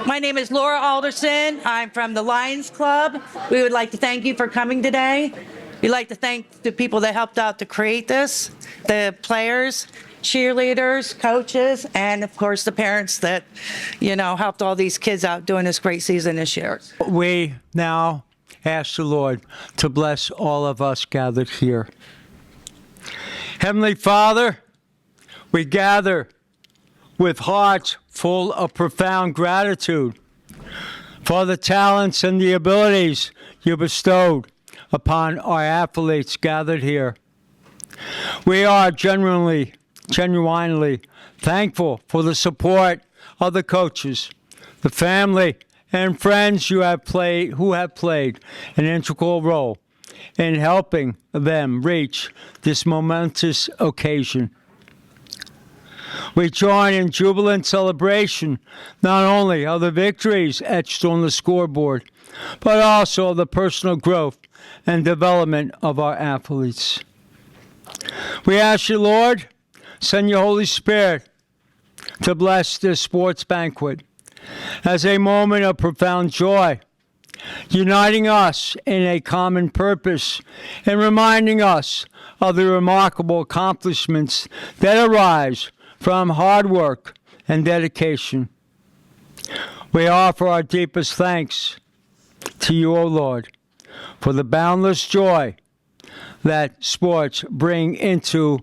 My name is Laura Alderson. I'm from the Lions Club. We would like to thank you for coming today. We'd like to thank the people that helped out to create this, the players, cheerleaders, coaches, and of course the parents that, helped all these kids out doing this great season this year. We now ask the Lord to bless all of us gathered here. Heavenly Father, we gather with hearts full of profound gratitude for the talents and the abilities you bestowed upon our athletes gathered here. We are genuinely thankful for the support of the coaches, the family, and friends who have played an integral role in helping them reach this momentous occasion. We join in jubilant celebration not only of the victories etched on the scoreboard, but also of the personal growth and development of our athletes. We ask you, Lord, send your Holy Spirit to bless this sports banquet as a moment of profound joy, uniting us in a common purpose and reminding us of the remarkable accomplishments that arise from hard work and dedication. We offer our deepest thanks to you, O Lord, for the boundless joy that sports bring into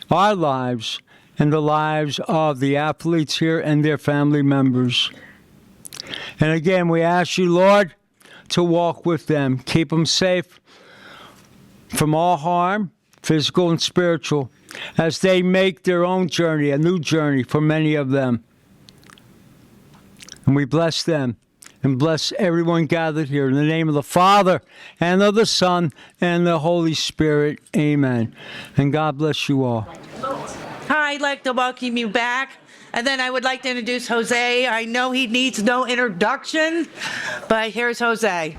our lives and the lives of the athletes here and their family members. And again, we ask you, Lord, to walk with them, keep them safe from all harm, physical and spiritual, as they make their own journey, a new journey for many of them. And we bless them and bless everyone gathered here. In the name of the Father, and of the Son, and the Holy Spirit. Amen. And God bless you all. Hi, I'd like to welcome you back. And then I would like to introduce Jose. I know he needs no introduction, but here's Jose.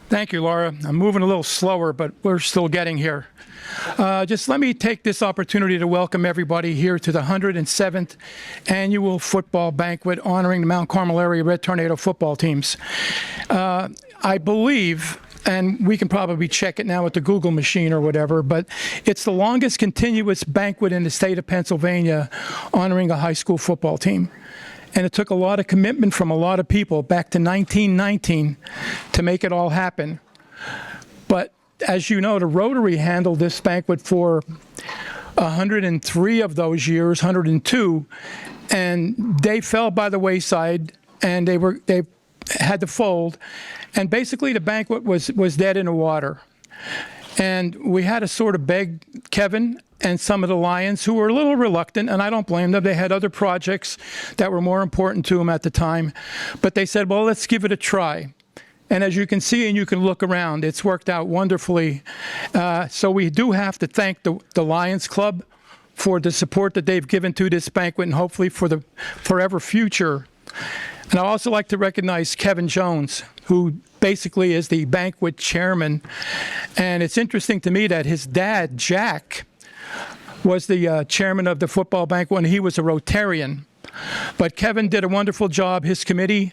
Thank you, Laura. I'm moving a little slower, but we're still getting here. Just let me take this opportunity to welcome everybody here to the 107th Annual Football Banquet honoring the Mount Carmel Area Red Tornado football teams. I believe, and we can probably check it now with the Google machine or whatever, but it's the longest continuous banquet in the state of Pennsylvania honoring a high school football team. And it took a lot of commitment from a lot of people back to 1919 to make it all happen. But as you know, the Rotary handled this banquet for 103 of those years, 102, and they fell by the wayside, and they had to fold. And basically the banquet was dead in the water. And we had to sort of beg Kevin and some of the Lions, who were a little reluctant, and I don't blame them. They had other projects that were more important to them at the time. But they said, well, let's give it a try. And as you can see, and you can look around, it's worked out wonderfully. So we do have to thank the Lions Club for the support that they've given to this banquet, and hopefully for the forever future. And I'd also like to recognize Kevin Jones, who basically is the banquet chairman. And it's interesting to me that his dad, Jack, was the chairman of the football banquet, and he was a Rotarian. But Kevin did a wonderful job. His committee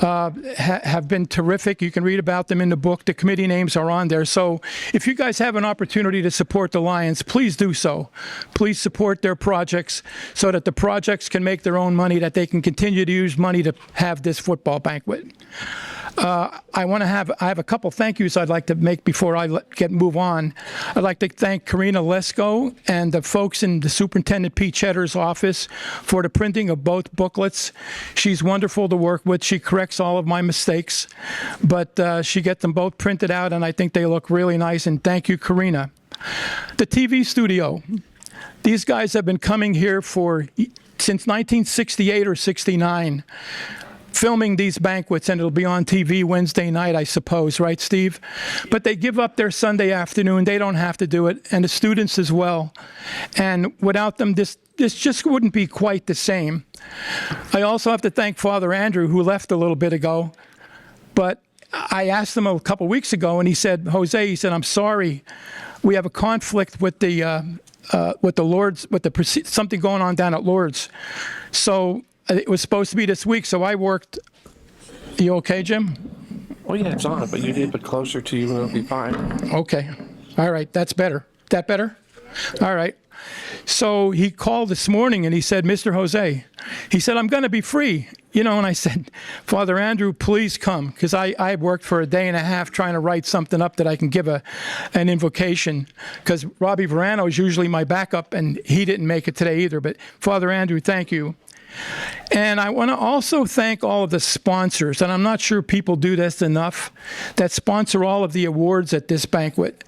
have been terrific. You can read about them in the book. The committee names are on there. So if you guys have an opportunity to support the Lions, please do so. Please support their projects so that the projects can make their own money, that they can continue to use money to have this football banquet. I have a couple thank yous I'd like to make before I move on. I'd like to thank Karina Lesko and the folks in the Superintendent Pete Cheddar's office for the printing of both booklets. She's wonderful to work with. She corrects all of my mistakes, but she gets them both printed out, and I think they look really nice, and thank you, Karina. The TV studio. These guys have been coming here since 1968 or 69. Filming these banquets, and it'll be on TV Wednesday night, I suppose, right, Steve? But they give up their Sunday afternoon. They don't have to do it, and the students as well. And without them, this just wouldn't be quite the same. I also have to thank Father Andrew, who left a little bit ago. But I asked him a couple weeks ago, and he said, Jose, he said, I'm sorry, we have a conflict with the Lord's, something going on down at Lord's. So it was supposed to be this week, so I worked. You okay, Jim? Oh, yeah, it's on, but you need to put closer to you and it'll be fine. Okay. All right, that's better. That better? All right. So he called this morning and he said, Mr. Jose, he said, I'm going to be free. You know, and I said, Father Andrew, please come, because I worked for a day and a half trying to write something up that I can give an invocation, because Robbie Verano is usually my backup, and he didn't make it today either. But Father Andrew, thank you. And I want to also thank all of the sponsors, and I'm not sure people do this enough, that sponsor all of the awards at this banquet.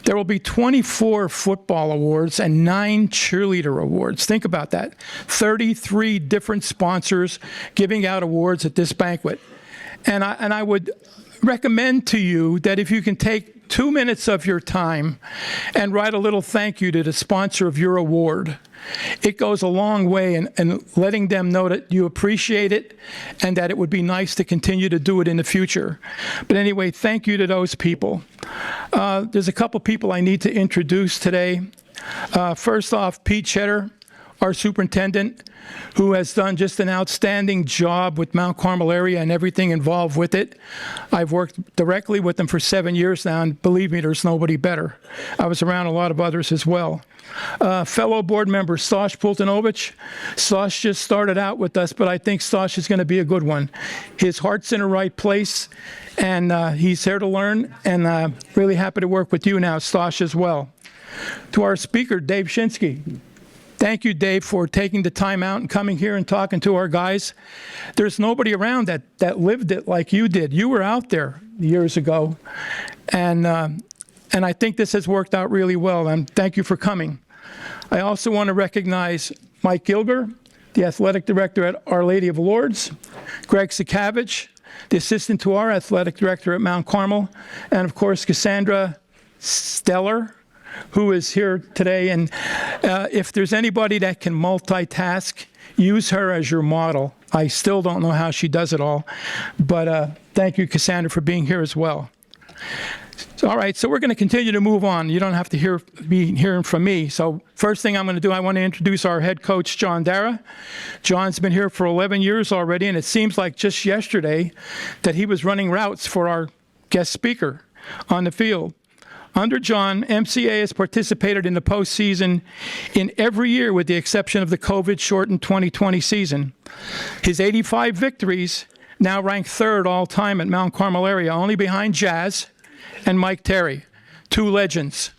There will be 24 football awards and 9 cheerleader awards. Think about that. 33 different sponsors giving out awards at this banquet. And I would recommend to you that if you can take 2 minutes of your time and write a little thank you to the sponsor of your award. It goes a long way in letting them know that you appreciate it and that it would be nice to continue to do it in the future. But anyway, thank you to those people. There's a couple people I need to introduce today. First off, Pete Cheddar, our superintendent, who has done just an outstanding job with Mount Carmel area and everything involved with it. I've worked directly with them for 7 years now, and believe me, there's nobody better. I was around a lot of others as well. Fellow board member Stosh Pultanovich. Stosh just started out with us, but I think Stosh is going to be a good one. His heart's in the right place, and he's here to learn, and really happy to work with you now, Stosh, as well. To our speaker, Dave Shinsky. Thank you, Dave, for taking the time out and coming here and talking to our guys. There's nobody around that lived it like you did. You were out there years ago, and I think this has worked out really well, and thank you for coming. I also want to recognize Mike Gilger, the athletic director at Our Lady of Lourdes, Greg Sikavich, the assistant to our athletic director at Mount Carmel, and of course, Cassandra Steller, who is here today. And if there's anybody that can multitask, use her as your model. I still don't know how she does it all, but thank you, Cassandra, for being here as well. So, all right, so we're going to continue to move on. You don't have to be hearing from me. So first thing I'm going to do, I want to introduce our head coach, John Dara. John's been here for 11 years already, and it seems like just yesterday that he was running routes for our guest speaker on the field. Under John, MCA has participated in the postseason in every year with the exception of the COVID-shortened 2020 season. His 85 victories now rank third all-time at Mount Carmel area, only behind Jazz and Mike Terry, 2 legends.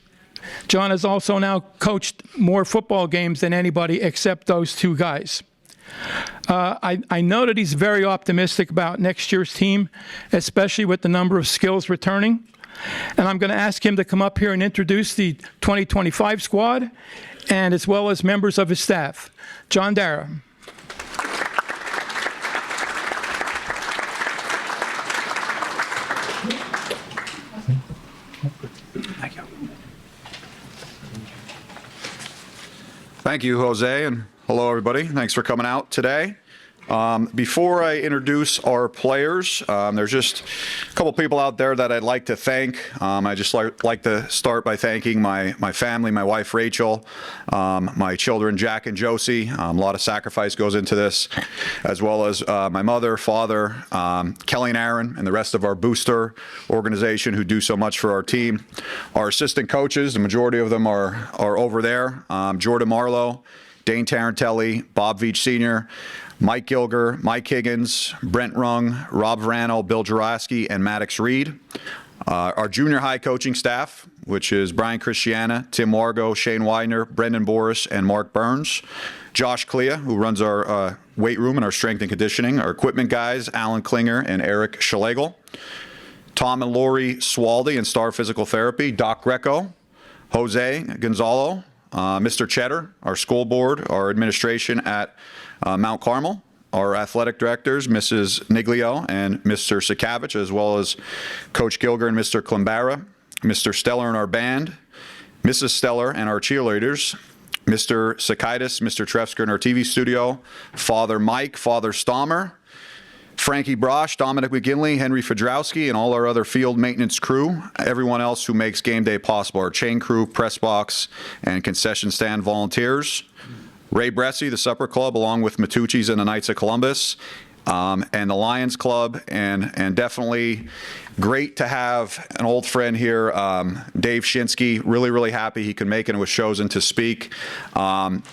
John has also now coached more football games than anybody except those 2 guys. I know that he's very optimistic about next year's team, especially with the number of skills returning. And I'm going to ask him to come up here and introduce the 2025 squad, and as well as members of his staff. John Dara. Thank you. Thank you, Jose, and hello, everybody. Thanks for coming out today. Before I introduce our players, there's just a couple people out there that I'd like to thank. I just like to start by thanking my family, my wife Rachel, my children Jack and Josie. A lot of sacrifice goes into this, as well as my mother, father, Kelly and Aaron, and the rest of our booster organization who do so much for our team. Our assistant coaches, the majority of them are over there. Jordan Marlowe, Dane Tarantelli, Bob Veach Sr., Mike Gilger, Mike Higgins, Brent Rung, Rob Verano, Bill Juraski, and Maddox Reed. Our junior high coaching staff, which is Brian Christiana, Tim Wargo, Shane Widener, Brendan Boris, and Mark Burns. Josh Clea, who runs our weight room and our strength and conditioning. Our equipment guys, Alan Klinger and Eric Schlegel. Tom and Lori Swaldy in Star Physical Therapy. Doc Greco, Jose Gonzalo, Mr. Cheddar, our school board, our administration at Mount Carmel, our athletic directors, Mrs. Niglio and Mr. Sikavich, as well as Coach Gilger and Mr. Klimbara, Mr. Stellar and our band, Mrs. Stellar and our cheerleaders, Mr. Sakaitis, Mr. Trefsker in our TV studio, Father Mike, Father Stommer, Frankie Brosh, Dominic McGinley, Henry Fedrowski, and all our other field maintenance crew, everyone else who makes game day possible, our chain crew, press box, and concession stand volunteers. Ray Bresci, the Supper Club, along with Matucci's and the Knights of Columbus, and the Lions Club, and definitely great to have an old friend here, Dave Shinsky. Really, really happy he could make it and was chosen to speak.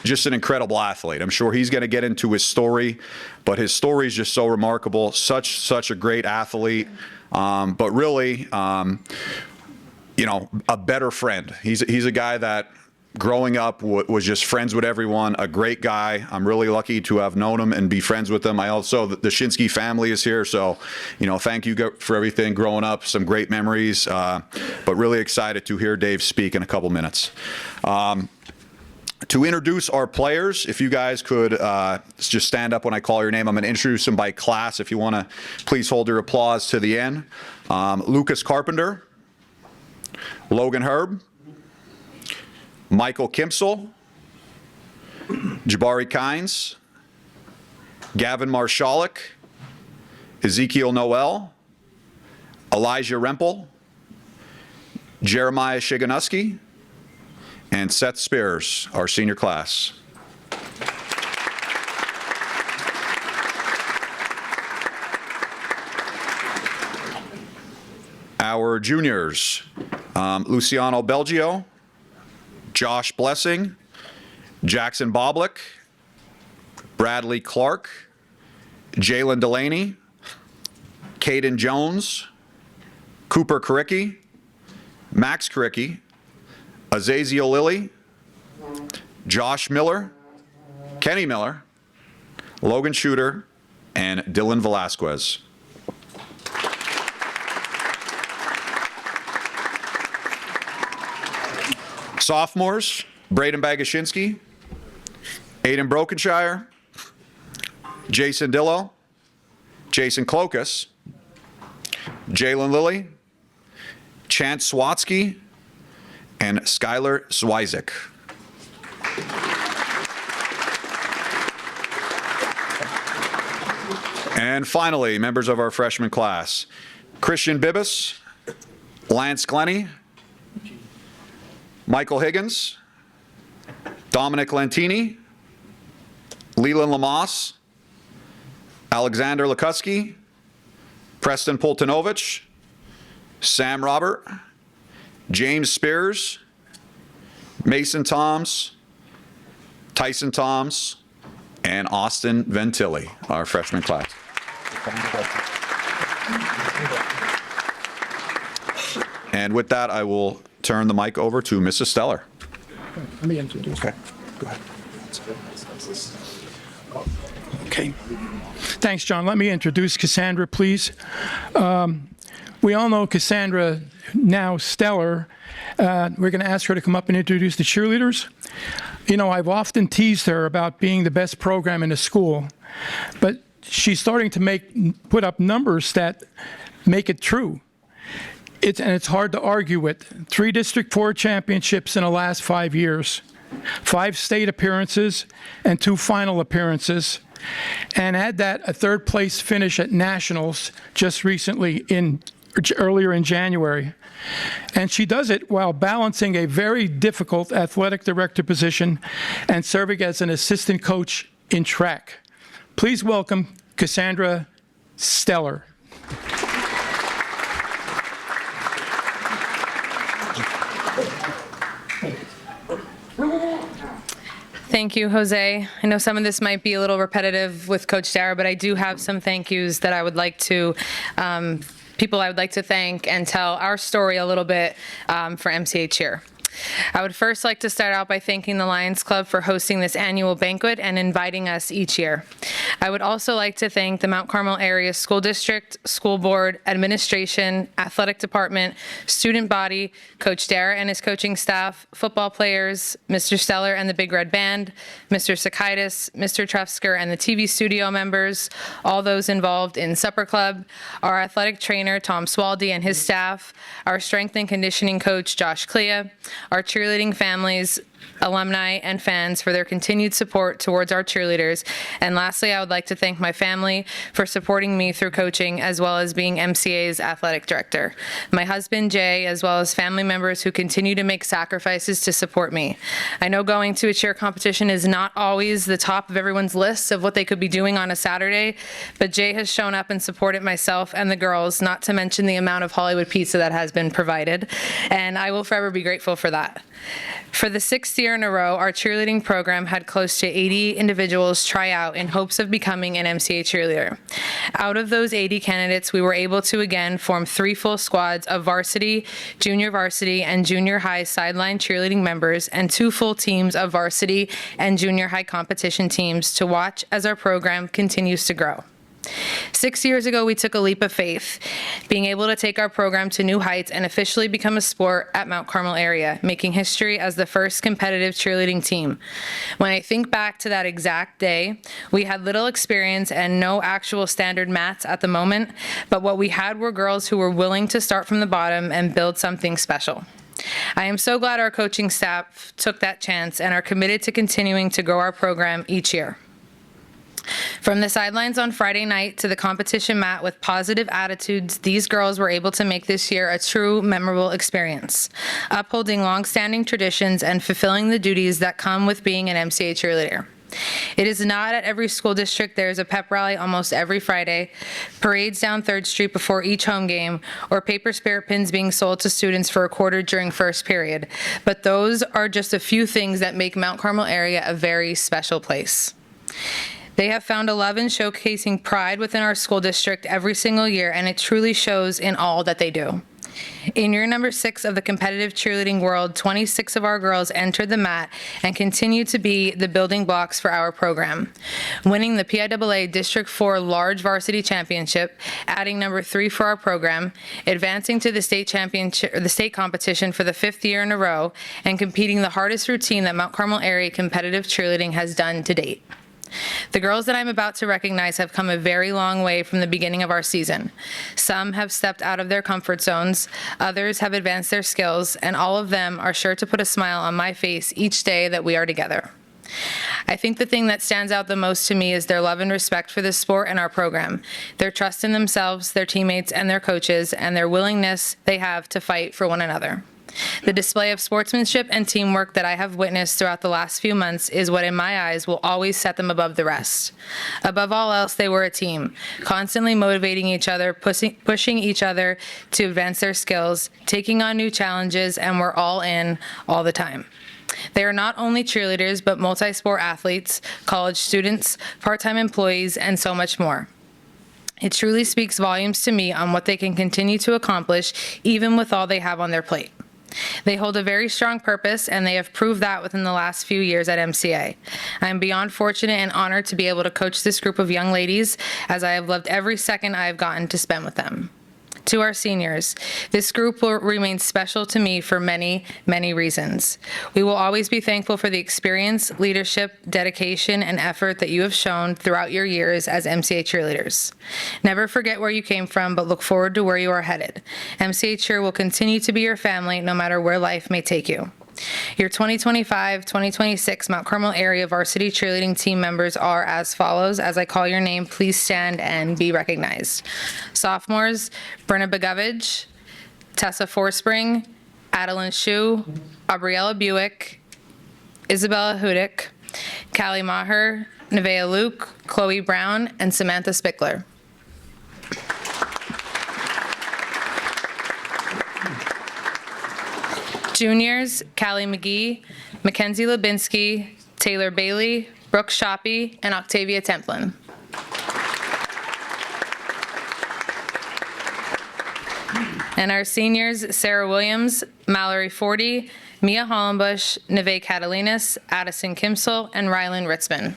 Just an incredible athlete. I'm sure he's going to get into his story, but his story is just so remarkable. Such a great athlete, but really, you know, a better friend. He's a guy that, growing up, was just friends with everyone, a great guy. I'm really lucky to have known him and be friends with him. I also, the Shinsky family is here, so, you know, thank you for everything growing up, some great memories, but really excited to hear Dave speak in a couple minutes. To introduce our players, if you guys could just stand up when I call your name. I'm going to introduce them by class. If you want to, please hold your applause to the end. Lucas Carpenter, Logan Herb, Michael Kimsel, Jabari Kynes, Gavin Marshalik, Ezekiel Noel, Elijah Rempel, Jeremiah Shiganuski, and Seth Spears, our senior class. Our juniors, Luciano Belgio, Josh Blessing, Jackson Boblick, Bradley Clark, Jalen Delaney, Caden Jones, Cooper Karicki, Max Karicki, Azaziel Lilly, Josh Miller, Kenny Miller, Logan Shooter, and Dylan Velasquez. Sophomores, Braden Bagashinsky, Aiden Brokenshire, Jason Dillo, Jason Klokas, Jalen Lilly, Chance Swatsky, and Skylar Zwizik. And finally, members of our freshman class, Christian Bibas, Lance Glenny, Michael Higgins, Dominic Lentini, Leland Lamas, Alexander Lukuski, Preston Poltanovich, Sam Robert, James Spears, Mason Toms, Tyson Toms, and Austin Ventilli, our freshman class. And with that, I will turn the mic over to Mrs. Steller. Let me introduce. Okay, go ahead. Okay. Thanks, John. Let me introduce Cassandra, please. We all know Cassandra, now Stellar. We're going to ask her to come up and introduce the cheerleaders. You know, I've often teased her about being the best program in the school, but she's starting to put up numbers that make it true. And it's hard to argue with. 3 District 4 championships in the last 5 years, 5 state appearances, and 2 final appearances. And add that a 3rd place finish at Nationals just recently earlier in January. And she does it while balancing a very difficult athletic director position and serving as an assistant coach in track. Please welcome Cassandra Steller. Thank you, Jose. I know some of this might be a little repetitive with Coach Dara, but I do have some thank yous that I would like to, people I would like to thank and tell our story a little bit for MCA Cheer. I would first like to start out by thanking the Lions Club for hosting this annual banquet and inviting us each year. I would also like to thank the Mount Carmel Area School District, School Board, Administration, Athletic Department, Student Body, Coach Dara and his coaching staff, football players, Mr. Steller and the Big Red Band, Mr. Sakaitis, Mr. Trefsker and the TV studio members, all those involved in Supper Club, our athletic trainer, Tom Swaldy and his staff, our strength and conditioning coach, Josh Clea, our cheerleading families, alumni, and fans for their continued support towards our cheerleaders. And lastly, I would like to thank my family for supporting me through coaching as well as being MCA's athletic director. My husband, Jay, as well as family members who continue to make sacrifices to support me. I know going to a cheer competition is not always the top of everyone's list of what they could be doing on a Saturday, but Jay has shown up and supported myself and the girls, not to mention the amount of Hollywood pizza that has been provided, and I will forever be grateful for that. For the 6th year in a row, our cheerleading program had close to 80 individuals try out in hopes of becoming an MCA cheerleader. Out of those 80 candidates, we were able to again form 3 full squads of varsity, junior and junior high sideline cheerleading members and 2 full teams of varsity and junior high competition teams to watch as our program continues to grow. 6 years ago, we took a leap of faith, being able to take our program to new heights and officially become a sport at Mount Carmel area, making history as the first competitive cheerleading team. When I think back to that exact day, we had little experience and no actual standard mats at the moment, but what we had were girls who were willing to start from the bottom and build something special. I am so glad our coaching staff took that chance and are committed to continuing to grow our program each year. From the sidelines on Friday night to the competition mat with positive attitudes, these girls were able to make this year a true memorable experience, upholding long-standing traditions and fulfilling the duties that come with being an MCA cheerleader. It is not at every school district there is a pep rally almost every Friday, parades down 3rd Street before each home game, or paper spirit pins being sold to students for a quarter during first period. But those are just a few things that make Mount Carmel area a very special place. They have found a love in showcasing pride within our school district every single year, and it truly shows in all that they do. In year number 6 of the competitive cheerleading world, 26 of our girls entered the mat and continue to be the building blocks for our program, winning the PIAA District 4 Large Varsity Championship, adding number 3 for our program, advancing to the state championship or the state competition for the 5th year in a row, and competing the hardest routine that Mount Carmel area competitive cheerleading has done to date. The girls that I'm about to recognize have come a very long way from the beginning of our season. Some have stepped out of their comfort zones, others have advanced their skills, and all of them are sure to put a smile on my face each day that we are together. I think the thing that stands out the most to me is their love and respect for this sport and our program, their trust in themselves, their teammates, and their coaches, and their willingness they have to fight for one another. The display of sportsmanship and teamwork that I have witnessed throughout the last few months is what, in my eyes, will always set them above the rest. Above all else, they were a team, constantly motivating each other, pushing each other to advance their skills, taking on new challenges, and were all in all the time. They are not only cheerleaders, but multi-sport athletes, college students, part-time employees, and so much more. It truly speaks volumes to me on what they can continue to accomplish, even with all they have on their plate. They hold a very strong purpose, and they have proved that within the last few years at MCA. I am beyond fortunate and honored to be able to coach this group of young ladies, as I have loved every second I have gotten to spend with them. To our seniors, this group will remain special to me for many, many reasons. We will always be thankful for the experience, leadership, dedication, and effort that you have shown throughout your years as MCA cheerleaders. Never forget where you came from, but look forward to where you are headed. MCA Cheer will continue to be your family no matter where life may take you. Your 2025-2026 Mount Carmel area varsity cheerleading team members are as follows. As I call your name, please stand and be recognized. Sophomores, Brenna Begovich, Tessa Forspring, Adeline Shu, Aubriella Buick, Isabella Hudick, Callie Maher, Nevaeh Luke, Chloe Brown, and Samantha Spickler. Juniors, Callie McGee, Mackenzie Lubinsky, Taylor Bailey, Brooke Shoppy, and Octavia Templin. And our seniors, Sarah Williams, Mallory Forty, Mia Hollenbush, Nevaeh Catalinas, Addison Kimsel, and Rylan Ritzman.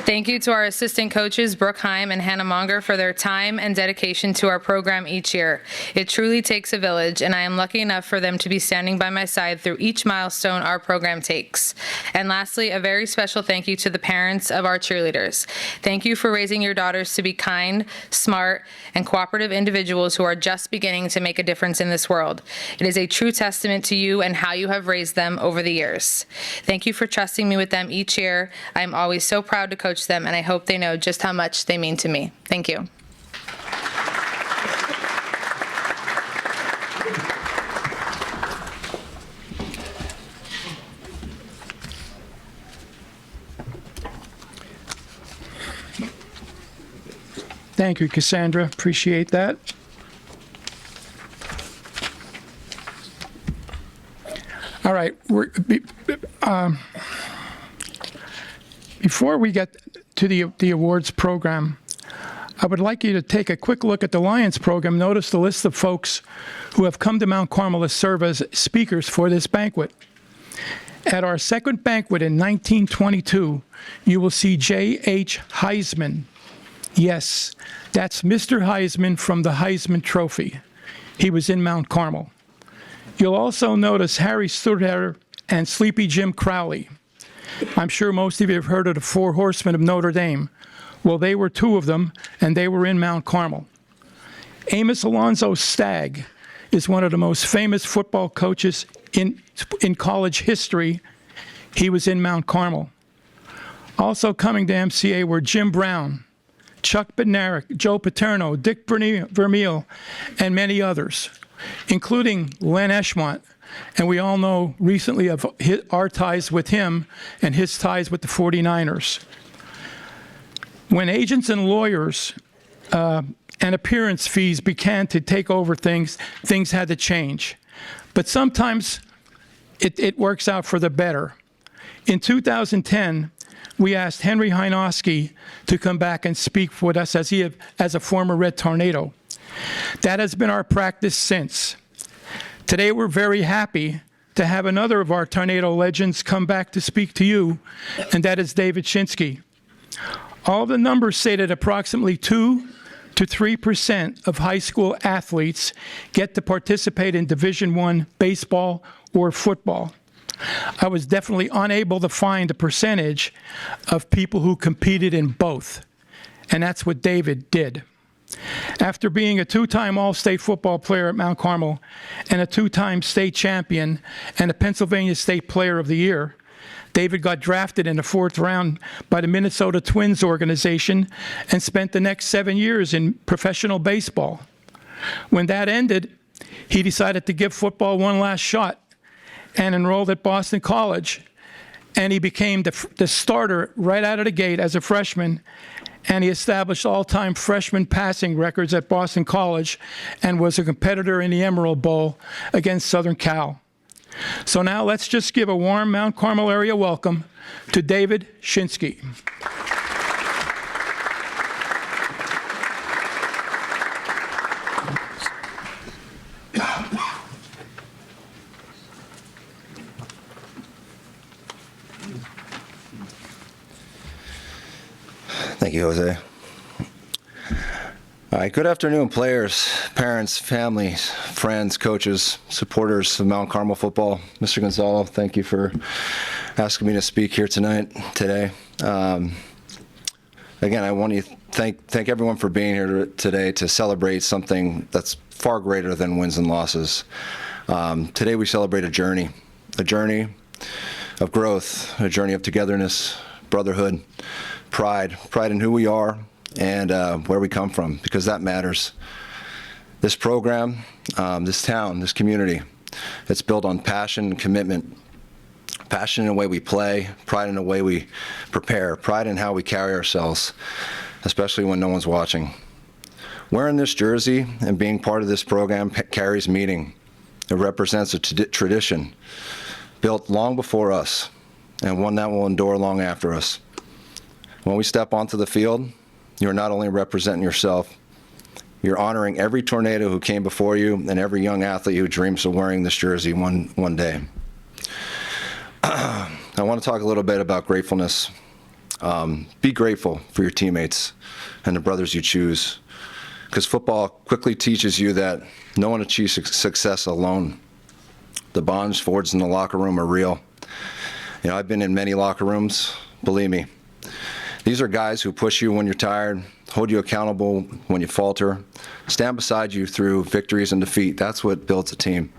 Thank you to our assistant coaches, Brooke Heim and Hannah Monger, for their time and dedication to our program each year. It truly takes a village, and I am lucky enough for them to be standing by my side through each milestone our program takes. And lastly, a very special thank you to the parents of our cheerleaders. Thank you for raising your daughters to be kind, smart, and cooperative individuals who are just beginning to make a difference in this world. It is a true testament to you and how you have raised them over the years. Thank you for trusting me with them each year. I am always so proud to coach them, and I hope they know just how much they mean to me. Thank you. Thank you, Cassandra. Appreciate that. All right. Before we get to the awards program, I would like you to take a quick look at the Lions program. Notice the list of folks who have come to Mount Carmel to serve as speakers for this banquet. At our second banquet in 1922, you will see J.H. Heisman. Yes, that's Mr. Heisman from the Heisman Trophy. He was in Mount Carmel. You'll also notice Harry Sturdher and Sleepy Jim Crowley. I'm sure most of you have heard of the Four Horsemen of Notre Dame. Well, they were two of them, and they were in Mount Carmel. Amos Alonzo Stagg is one of the most famous football coaches in college history. He was in Mount Carmel. Also coming to MCA were Jim Brown, Chuck Bednarik, Joe Paterno, Dick Vermeil, and many others, including Len Eschmont. And we all know recently of our ties with him and his ties with the 49ers. When agents and lawyers and appearance fees began to take over things had to change. But sometimes it works out for the better. In 2010, we asked Henry Heinosky to come back and speak with us as a former Red Tornado. That has been our practice since. Today, we're very happy to have another of our Tornado legends come back to speak to you, and that is David Shinsky. All the numbers say that approximately 2 to 3% of high school athletes get to participate in Division I baseball or football. I was definitely unable to find a percentage of people who competed in both, and that's what David did. After being a two-time All-State football player at Mount Carmel and a two-time state champion and a Pennsylvania State Player of the Year, David got drafted in the 4th round by the Minnesota Twins organization and spent the next 7 years in professional baseball. When that ended, he decided to give football one last shot and enrolled at Boston College. And he became the starter right out of the gate as a freshman. And he established all-time freshman passing records at Boston College and was a competitor in the Emerald Bowl against Southern Cal. So now let's just give a warm Mount Carmel area welcome to David Shinsky. Thank you, Jose. All right, good afternoon, players, parents, families, friends, coaches, supporters of Mount Carmel football. Mr. Gonzalo, thank you for asking me to speak here today. Again, I want to thank everyone for being here today to celebrate something that's far greater than wins and losses. Today we celebrate a journey of growth, a journey of togetherness, brotherhood, pride in who we are and where we come from, because that matters. This program, this town, this community, it's built on passion and commitment. Passion in the way we play, pride in the way we prepare, pride in how we carry ourselves, especially when no one's watching. Wearing this jersey and being part of this program carries meaning. It represents a tradition built long before us and one that will endure long after us. When we step onto the field, you're not only representing yourself, you're honoring every tornado who came before you and every young athlete who dreams of wearing this jersey one day. I want to talk a little bit about gratefulness. Be grateful for your teammates and the brothers you choose, because football quickly teaches you that no one achieves success alone. The bonds forged in the locker room are real. You know, I've been in many locker rooms, believe me. These are guys who push you when you're tired, hold you accountable when you falter, stand beside you through victories and defeat. That's what builds a team.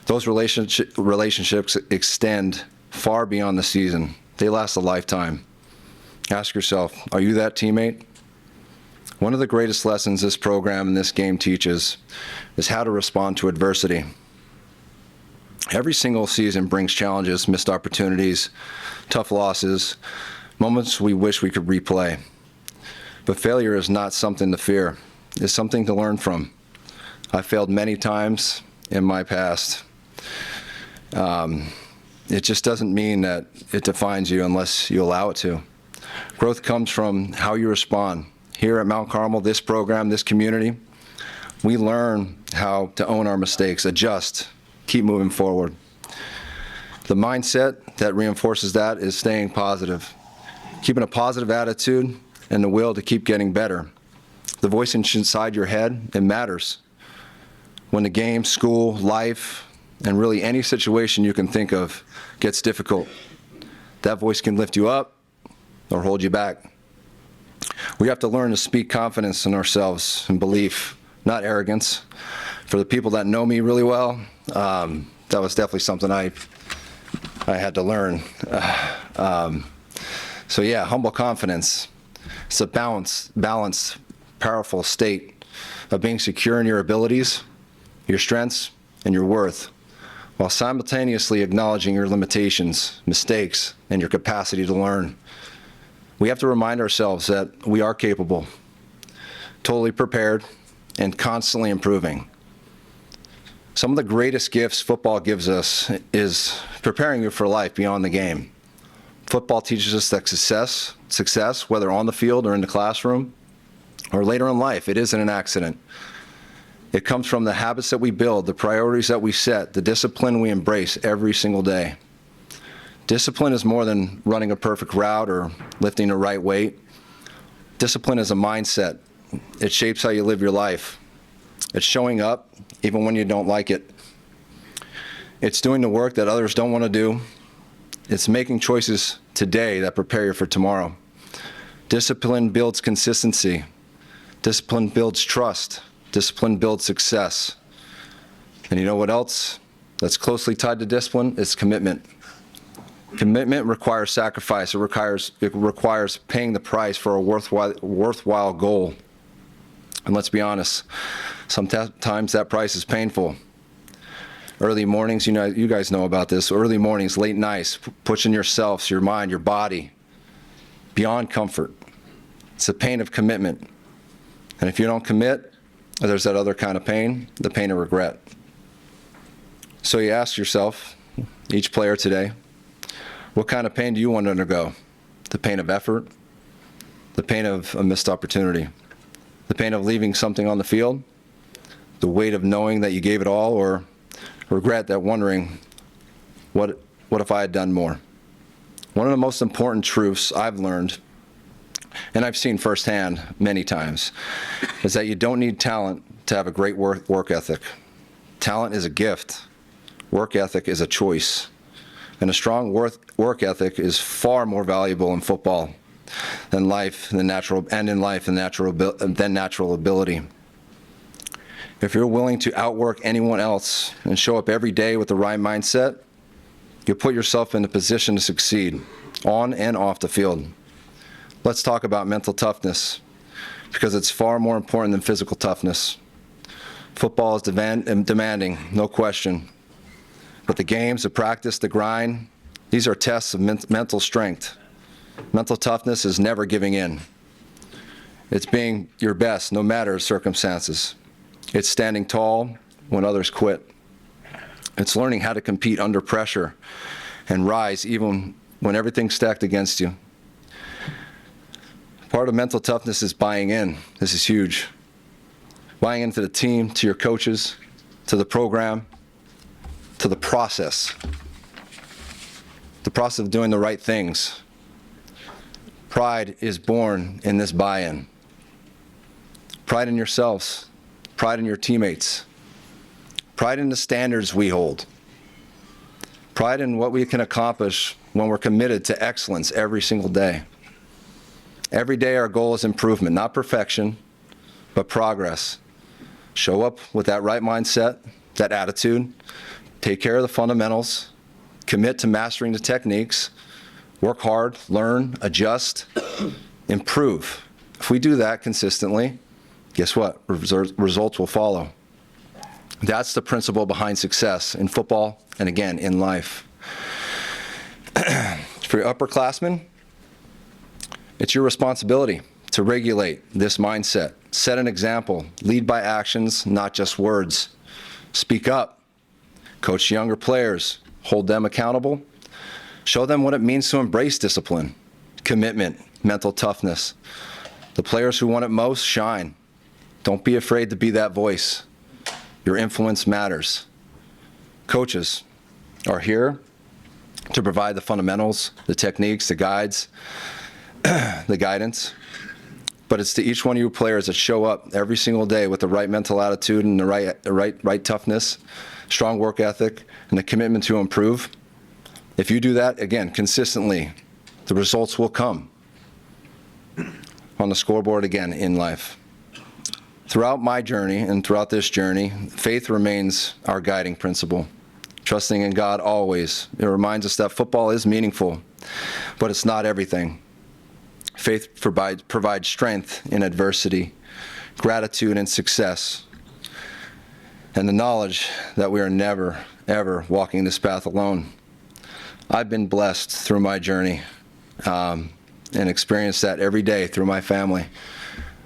Those relationships extend far beyond the season. They last a lifetime. Ask yourself, are you that teammate? One of the greatest lessons this program and this game teaches is how to respond to adversity. Every single season brings challenges, missed opportunities, tough losses, moments we wish we could replay. But failure is not something to fear. It's something to learn from. I failed many times in my past. It just doesn't mean that it defines you unless you allow it to. Growth comes from how you respond. Here at Mount Carmel, this program, this community, we learn how to own our mistakes, adjust, keep moving forward. The mindset that reinforces that is staying positive, keeping a positive attitude and the will to keep getting better. The voice inside your head, it matters. When the game, school, life, and really any situation you can think of gets difficult, that voice can lift you up or hold you back. We have to learn to speak confidence in ourselves and belief, not arrogance. For the people that know me really well, that was definitely something I had to learn. So yeah, humble confidence. It's a balanced, powerful state of being secure in your abilities, your strengths, and your worth, while simultaneously acknowledging your limitations, mistakes, and your capacity to learn. We have to remind ourselves that we are capable, totally prepared, and constantly improving. Some of the greatest gifts football gives us is preparing you for life beyond the game. Football teaches us that success, whether on the field or in the classroom, or later in life, it isn't an accident. It comes from the habits that we build, the priorities that we set, the discipline we embrace every single day. Discipline is more than running a perfect route or lifting the right weight. Discipline is a mindset. It shapes how you live your life. It's showing up even when you don't like it. It's doing the work that others don't want to do. It's making choices today that prepare you for tomorrow. Discipline builds consistency. Discipline builds trust. Discipline builds success. And you know what else that's closely tied to discipline? It's commitment. Commitment requires sacrifice. It requires paying the price for a worthwhile goal. And let's be honest, sometimes that price is painful. Early mornings, you guys know about this. Early mornings, late nights, pushing yourself, your mind, your body beyond comfort. It's the pain of commitment. And if you don't commit, there's that other kind of pain, the pain of regret. So you ask yourself, each player today, what kind of pain do you want to undergo? The pain of effort, the pain of a missed opportunity, the pain of leaving something on the field, the weight of knowing that you gave it all, or regret that wondering, what if I had done more? One of the most important truths I've learned, and I've seen firsthand many times, is that you don't need talent to have a great work ethic. Talent is a gift. Work ethic is a choice. And a strong work ethic is far more valuable in football than natural ability. If you're willing to outwork anyone else and show up every day with the right mindset, you'll put yourself in a position to succeed on and off the field. Let's talk about mental toughness, because it's far more important than physical toughness. Football is demanding, no question. But the games, the practice, the grind, these are tests of mental strength. Mental toughness is never giving in. It's being your best, no matter circumstances. It's standing tall when others quit. It's learning how to compete under pressure and rise even when everything's stacked against you. Part of mental toughness is buying in. This is huge. Buying into the team, to your coaches, to the program, to the process. The process of doing the right things. Pride is born in this buy-in. Pride in yourselves, pride in your teammates, pride in the standards we hold, pride in what we can accomplish when we're committed to excellence every single day. Every day our goal is improvement, not perfection, but progress. Show up with that right mindset, that attitude, take care of the fundamentals, commit to mastering the techniques, work hard, learn, adjust, improve. If we do that consistently, guess what? Results will follow. That's the principle behind success in football and, again, in life. For your upperclassmen, it's your responsibility to regulate this mindset. Set an example. Lead by actions, not just words. Speak up. Coach younger players. Hold them accountable. Show them what it means to embrace discipline, commitment, mental toughness. The players who want it most shine. Don't be afraid to be that voice. Your influence matters. Coaches are here to provide the fundamentals, the techniques, the guides, the guidance. But it's to each one of you players that show up every single day with the right mental attitude and the right toughness, strong work ethic, and the commitment to improve. If you do that, again, consistently, the results will come on the scoreboard again in life. Throughout my journey and throughout this journey, faith remains our guiding principle. Trusting in God always. It reminds us that football is meaningful, but it's not everything. Faith provides strength in adversity, gratitude in success, and the knowledge that we are never, ever walking this path alone. I've been blessed through my journey and experienced that every day through my family.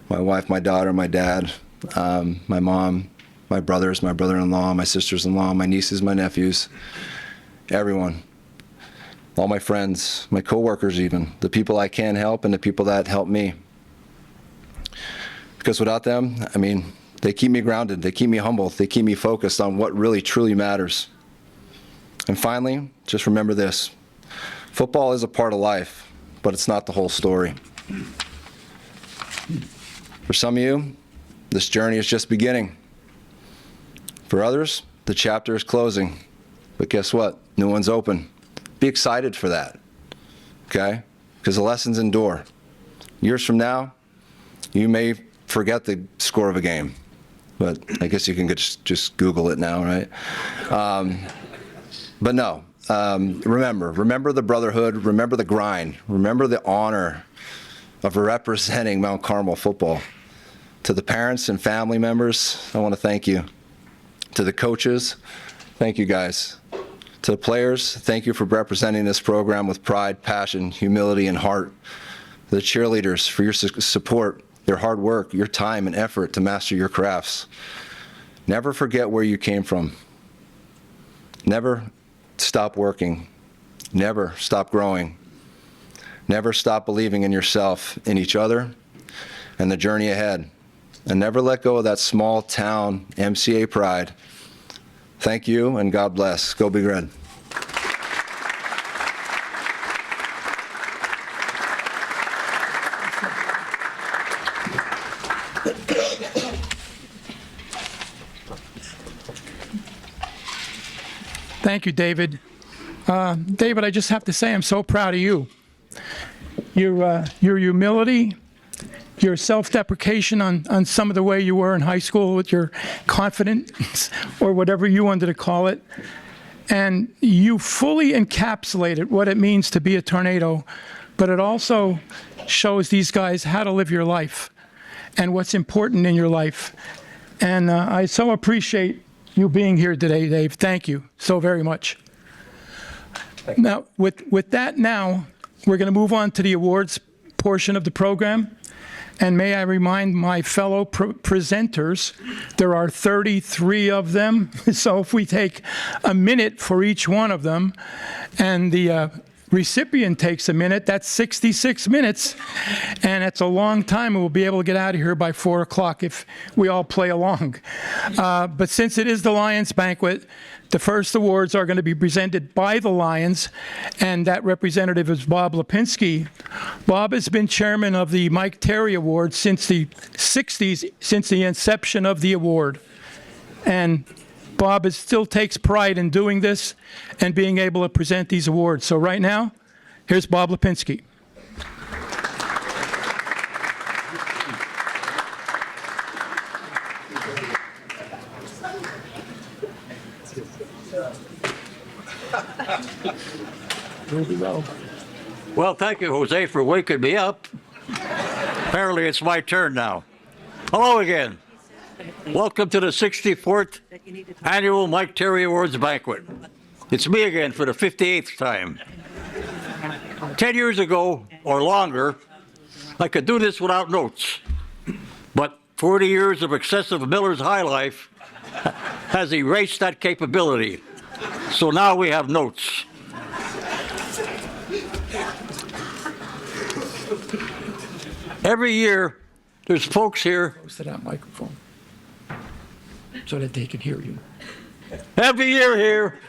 My wife, my daughter, my dad, my mom, my brothers, my brother-in-law, my sisters-in-law, my nieces, my nephews, everyone. All my friends, my coworkers even, the people I can help and the people that help me. Because without them, I mean, they keep me grounded, they keep me humble, they keep me focused on what really truly matters. And finally, just remember this. Football is a part of life, but it's not the whole story. For some of you, this journey is just beginning. For others, the chapter is closing. But guess what? New one's open. Be excited for that, okay? Because the lessons endure. Years from now, you may forget the score of a game. But I guess you can just Google it now, right? But no, remember the brotherhood, remember the grind, remember the honor of representing Mount Carmel football. To the parents and family members, I want to thank you. To the coaches, thank you guys. To the players, thank you for representing this program with pride, passion, humility, and heart. To the cheerleaders, for your support, your hard work, your time and effort to master your crafts. Never forget where you came from. Never stop working. Never stop growing. Never stop believing in yourself, in each other, and the journey ahead. And never let go of that small town MCA pride. Thank you, and God bless. Go Big Red. Thank you, David. David, I just have to say I'm so proud of you. Your humility, your self-deprecation on some of the way you were in high school with your confidence, or whatever you wanted to call it. And you fully encapsulated what it means to be a tornado, but it also shows these guys how to live your life and what's important in your life. And I so appreciate you being here today, Dave. Thank you so very much. Now, with that now, we're going to move on to the awards portion of the program. And may I remind my fellow presenters, there are 33 of them. So if we take a minute for each one of them, and the recipient takes a minute, that's 66 minutes, and it's a long time. We'll be able to get out of here by 4 o'clock if we all play along. But since it is the Lions Banquet, the first awards are going to be presented by the Lions, and that representative is Bob Lipinski. Bob has been chairman of the Mike Terry Award since the 60s, since the inception of the award. And Bob still takes pride in doing this and being able to present these awards. So right now, here's Bob Lipinski. Well, thank you, Jose, for waking me up. Apparently, it's my turn now. Hello again. Welcome to the 64th Annual Mike Terry Awards Banquet. It's me again for the 58th time. 10 years ago, or longer, I could do this without notes. But 40 years of excessive Miller's High Life has erased that capability. So now we have notes. Every year, there's folks here. Close to that microphone so that they can hear you. Every year here.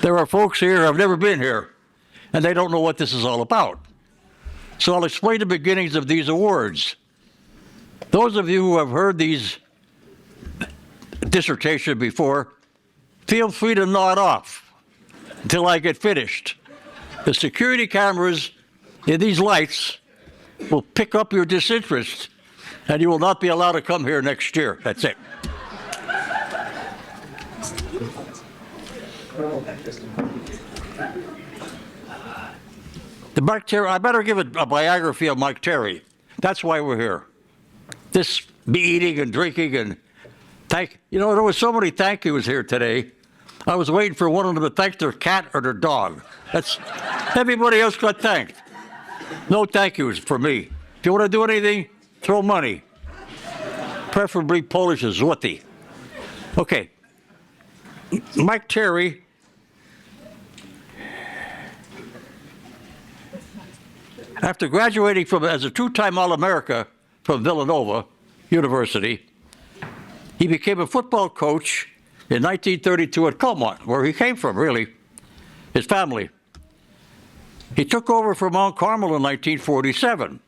There are folks here who have never been here, and they don't know what this is all about. So I'll explain the beginnings of these awards. Those of you who have heard these dissertations before, feel free to nod off until I get finished. The security cameras in these lights will pick up your disinterest, and you will not be allowed to come here next year. That's it. The Mike Terry, I better give a biography of Mike Terry. That's why we're here. This be eating and drinking and there was so many thank yous here today. I was waiting for one of them to thank their cat or their dog. Everybody else got thanked. No thank yous for me. If you want to do anything, throw money. Preferably Polish zloty. Okay. Mike Terry after graduating as a two-time All-America from Villanova University, he became a football coach in 1932 at Carmel, where he came from, really, his family. He took over from Mount Carmel in 1947.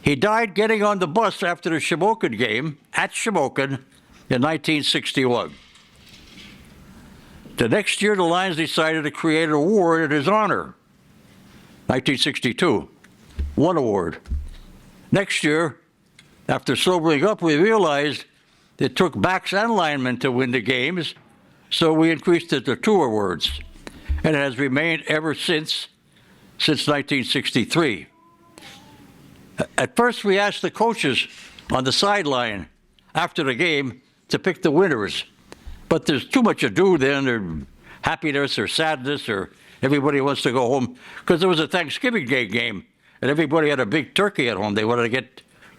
He died getting on the bus after the Shamokin game at Shamokin in 1961. The next year, the Lions decided to create an award in his honor. 1962, one award. Next year, after sobering up, we realized it took backs and linemen to win the games, so we increased it to 2 awards, and it has remained ever since 1963. At first, we asked the coaches on the sideline after the game to pick the winners, but there's too much ado then, or happiness or sadness, or everybody wants to go home, because there was a Thanksgiving Day game, and everybody had a big turkey at home they wanted to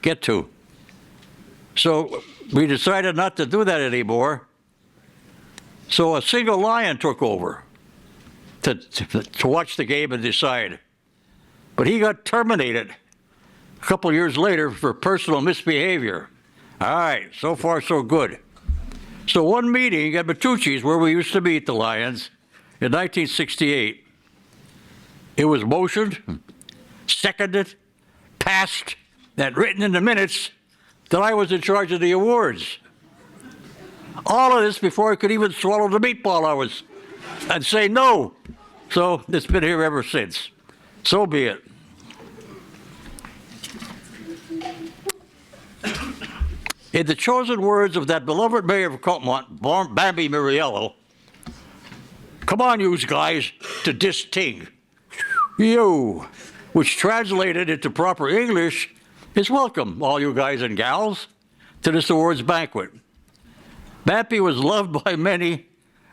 get to. So we decided not to do that anymore. So a single Lion took over to watch the game and decide. But he got terminated a couple years later for personal misbehavior. All right, so far so good. So one meeting at Matucci's, where we used to meet the Lions, in 1968, it was motioned, seconded, passed, and written in the minutes that I was in charge of the awards. All of this before I could even swallow the meatball and say no. So it's been here ever since. So be it. In the chosen words of that beloved mayor of Cottmont, Bambi Muriello, come on, you guys, to dis ting. You, which translated into proper English is welcome, all you guys and gals, to this awards banquet. Bambi was loved by many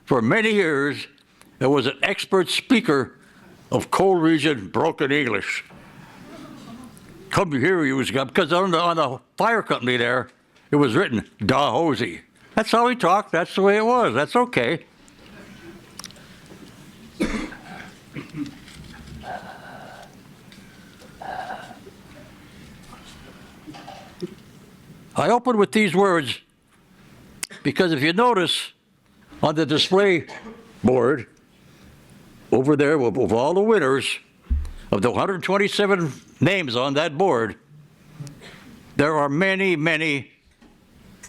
for many years and was an expert speaker of coal region broken English. Come here, you guys, because on the fire company there, it was written, Da Hosey. That's how he talked. That's the way it was. That's okay. I open with these words because if you notice on the display board over there of all the winners, of the 127 names on that board, there are many, many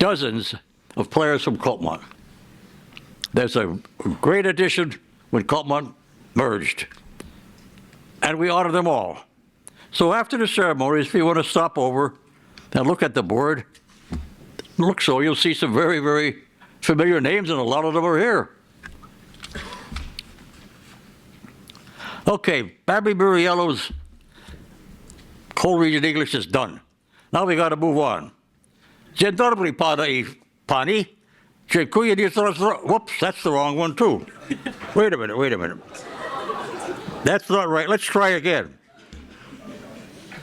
dozens of players from Coltmont. There's a great addition when Coltmont merged, and we honor them all. So after the ceremonies, if you want to stop over and look at the board, look so, you'll see some very, very familiar names, and a lot of them are here. Okay, Babby Muriello's Coal Region English is done. Now we got to move on. Dzień dobry, pani. Whoops, that's the wrong one too. Wait a minute. That's not right. Let's try again.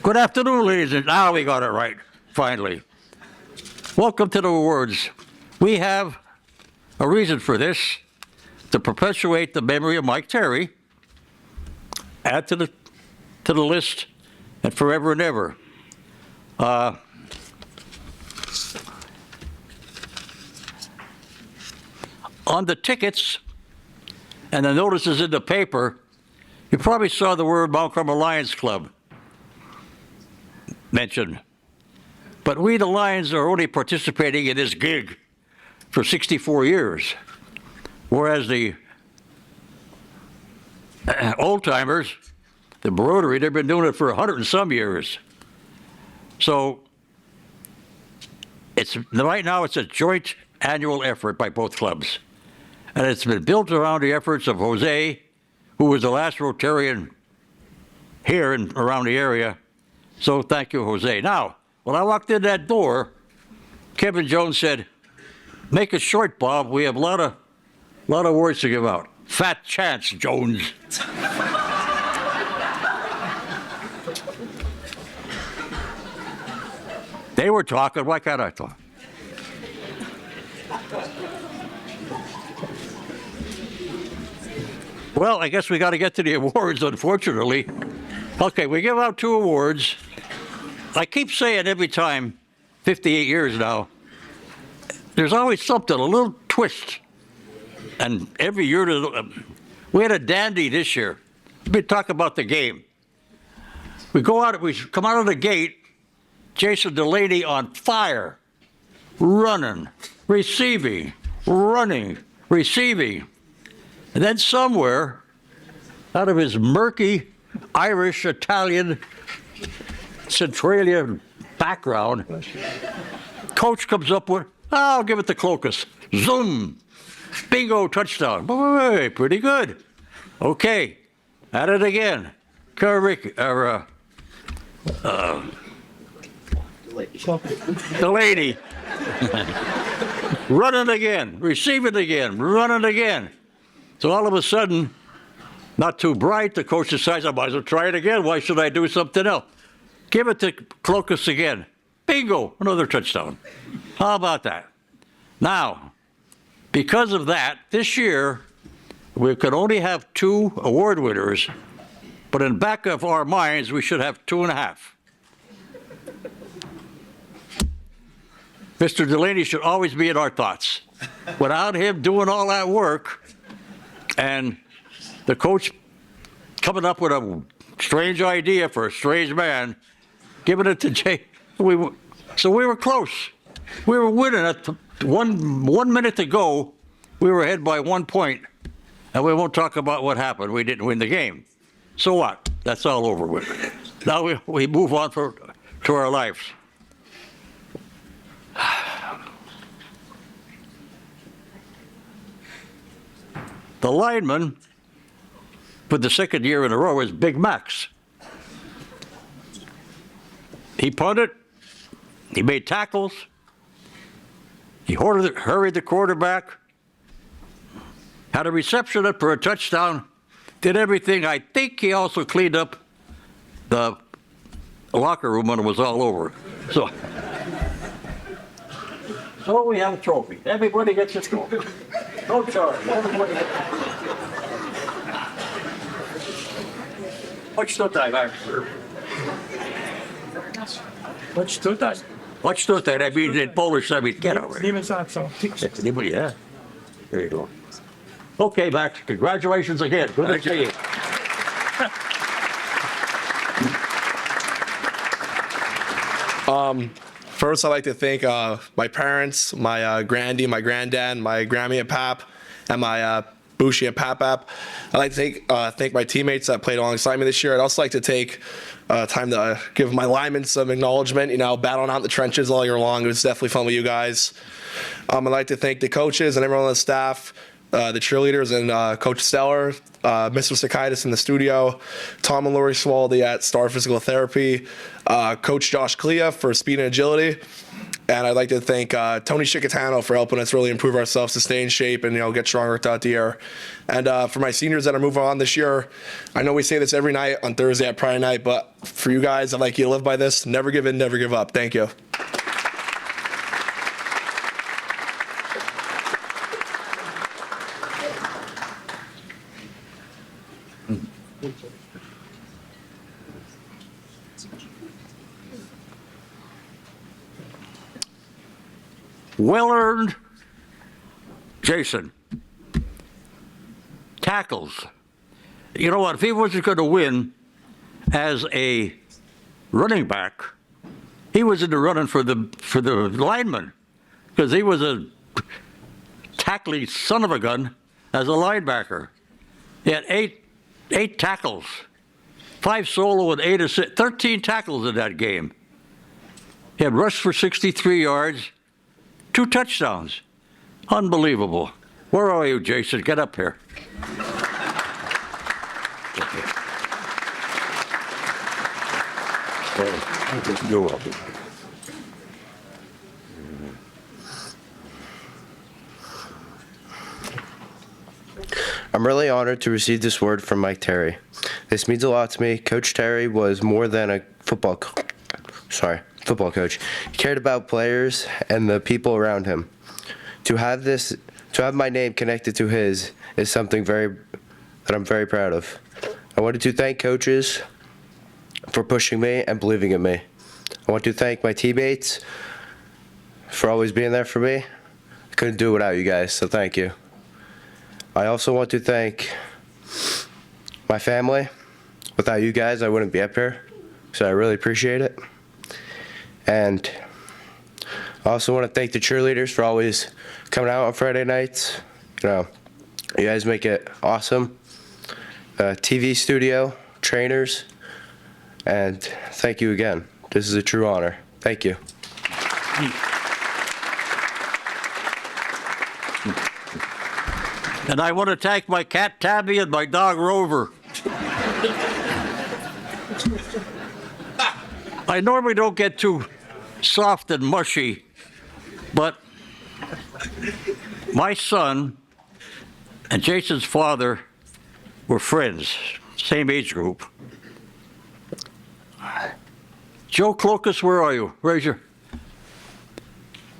Good afternoon, ladies and now we got it right, finally. Welcome to the awards. We have a reason for this, to perpetuate the memory of Mike Terry. Add to the list, and forever and ever. On the tickets and the notices in the paper, you probably saw the word Mount Carmel Lions Club mentioned. But we, the Lions, are only participating in this gig for 64 years, whereas the old-timers, the Rotary, they've been doing it for 100 and some years. So right now it's a joint annual effort by both clubs. And it's been built around the efforts of Jose, who was the last Rotarian here and around the area. So thank you, Jose. Now, when I walked in that door, Kevin Jones said, "Make it short, Bob. We have a lot of words to give out." Fat chance, Jones. They were talking. Why can't I talk? Well, I guess we got to get to the awards, unfortunately. Okay, we give out 2 awards. I keep saying every time, 58 years now, there's always something, a little twist. And every year, we had a dandy this year. We talk about the game. We come out of the gate, Jason Delaney on fire, running, receiving, running, receiving. And then somewhere, out of his murky Irish, Italian, Centralia background, coach comes up with, "I'll give it to Cloacus." Zoom. Bingo, touchdown. Boy, pretty good. Okay, at it again. Delaney. Running again, receiving again, running again. So all of a sudden, not too bright, the coach decides, I might as well try it again. Why should I do something else? Give it to Cloacus again. Bingo, another touchdown. How about that? Now, because of that, this year, we could only have 2 award winners, but in the back of our minds, we should have 2.5. Mr. Delaney should always be in our thoughts. Without him doing all that work, and the coach coming up with a strange idea for a strange man, giving it to Jay. So we were close. We were winning at 1 minute to go. We were ahead by 1 point. And we won't talk about what happened. We didn't win the game. So what? That's all over with. Now we move on to our lives. The lineman for the 2nd year in a row is Big Max. He punted, he made tackles, he hurried the quarterback, had a reception for a touchdown, did everything. I think he also cleaned up the locker room when it was all over. So we have a trophy. Everybody gets a trophy. No charge. Everybody gets a trophy. What's the time, Arthur? Let's do that. What's the time? I mean, in Polish, I mean, get over here. Anybody, yeah. There you go. Okay, Max, congratulations again. Good to see you. First, I'd like to thank my parents, my grandy, my granddad, my Grammy and Pap, and my Bushi and Pap. I'd like to thank my teammates that played alongside me this year. I'd also like to take time to give my linemen some acknowledgement. You know, battling out in the trenches all year long. It was definitely fun with you guys. I'd like to thank the coaches and everyone on the staff, the cheerleaders, and Coach Stellar, Mr. Sakaitis in the studio, Tom and Lori Swaldy at Star Physical Therapy, Coach Josh Clea for speed and agility. And I'd like to thank Tony Chicatano for helping us really improve ourselves to stay in shape and, you know, get stronger throughout the year. And for my seniors that are moving on this year, I know we say this every night on Thursday at Pride Night, but for you guys, I'd like you to live by this. Never give in, never give up. Thank you. Well earned, Jason. Tackles. You know what? If he wasn't going to win as a running back, he was in the running for the lineman, because he was a tackling son of a gun as a linebacker. He had eight tackles, 5 solo and 8 assists, 13 tackles in that game. He had rushed for 63 yards. 2 touchdowns. Unbelievable. Where are you, Jason? Get up here. You're welcome. I'm really honored to receive this award from Mike Terry. This means a lot to me. Coach Terry was more than a football coach. He cared about players and the people around him. To have my name connected to his is something that I'm very proud of. I wanted to thank coaches for pushing me and believing in me. I want to thank my teammates for always being there for me. I couldn't do it without you guys, so thank you. I also want to thank my family. Without you guys, I wouldn't be up here, so I really appreciate it. And I also want to thank the cheerleaders for always coming out on Friday nights. You know, you guys make it awesome. TV studio, trainers, and thank you again. This is a true honor. Thank you. And I want to thank my cat Tabby and my dog Rover. I normally don't get too soft and mushy, but my son and Jason's father were friends, same age group. Joe Clokus, where are you? Raise your...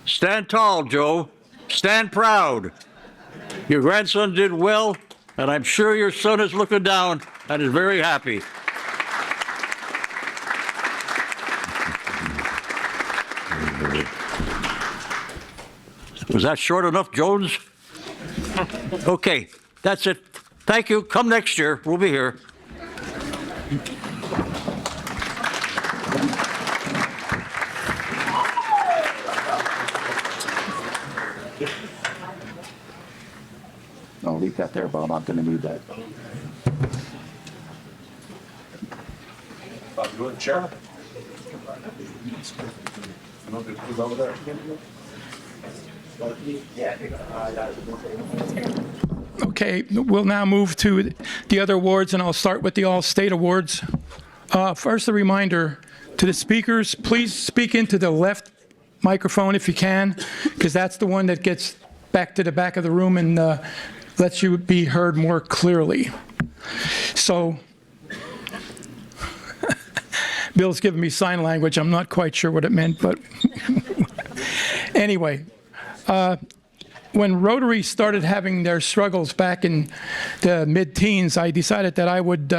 Stand tall, Joe. Stand proud. Your grandson did well, and I'm sure your son is looking down and is very happy. Was that short enough, Jones? Okay, that's it. Thank you. Come next year. We'll be here. No, leave that there, Bob. I'm going to need that. Bob, you want a chair? Over there. Okay, we'll now move to the other awards, and I'll start with the All-State Awards. First, a reminder to the speakers, please speak into the left microphone if you can, because that's the one that gets back to the back of the room and lets you be heard more clearly. So, Bill's giving me sign language. I'm not quite sure what it meant, but anyway, when Rotary started having their struggles back in the mid-teens, I decided that I would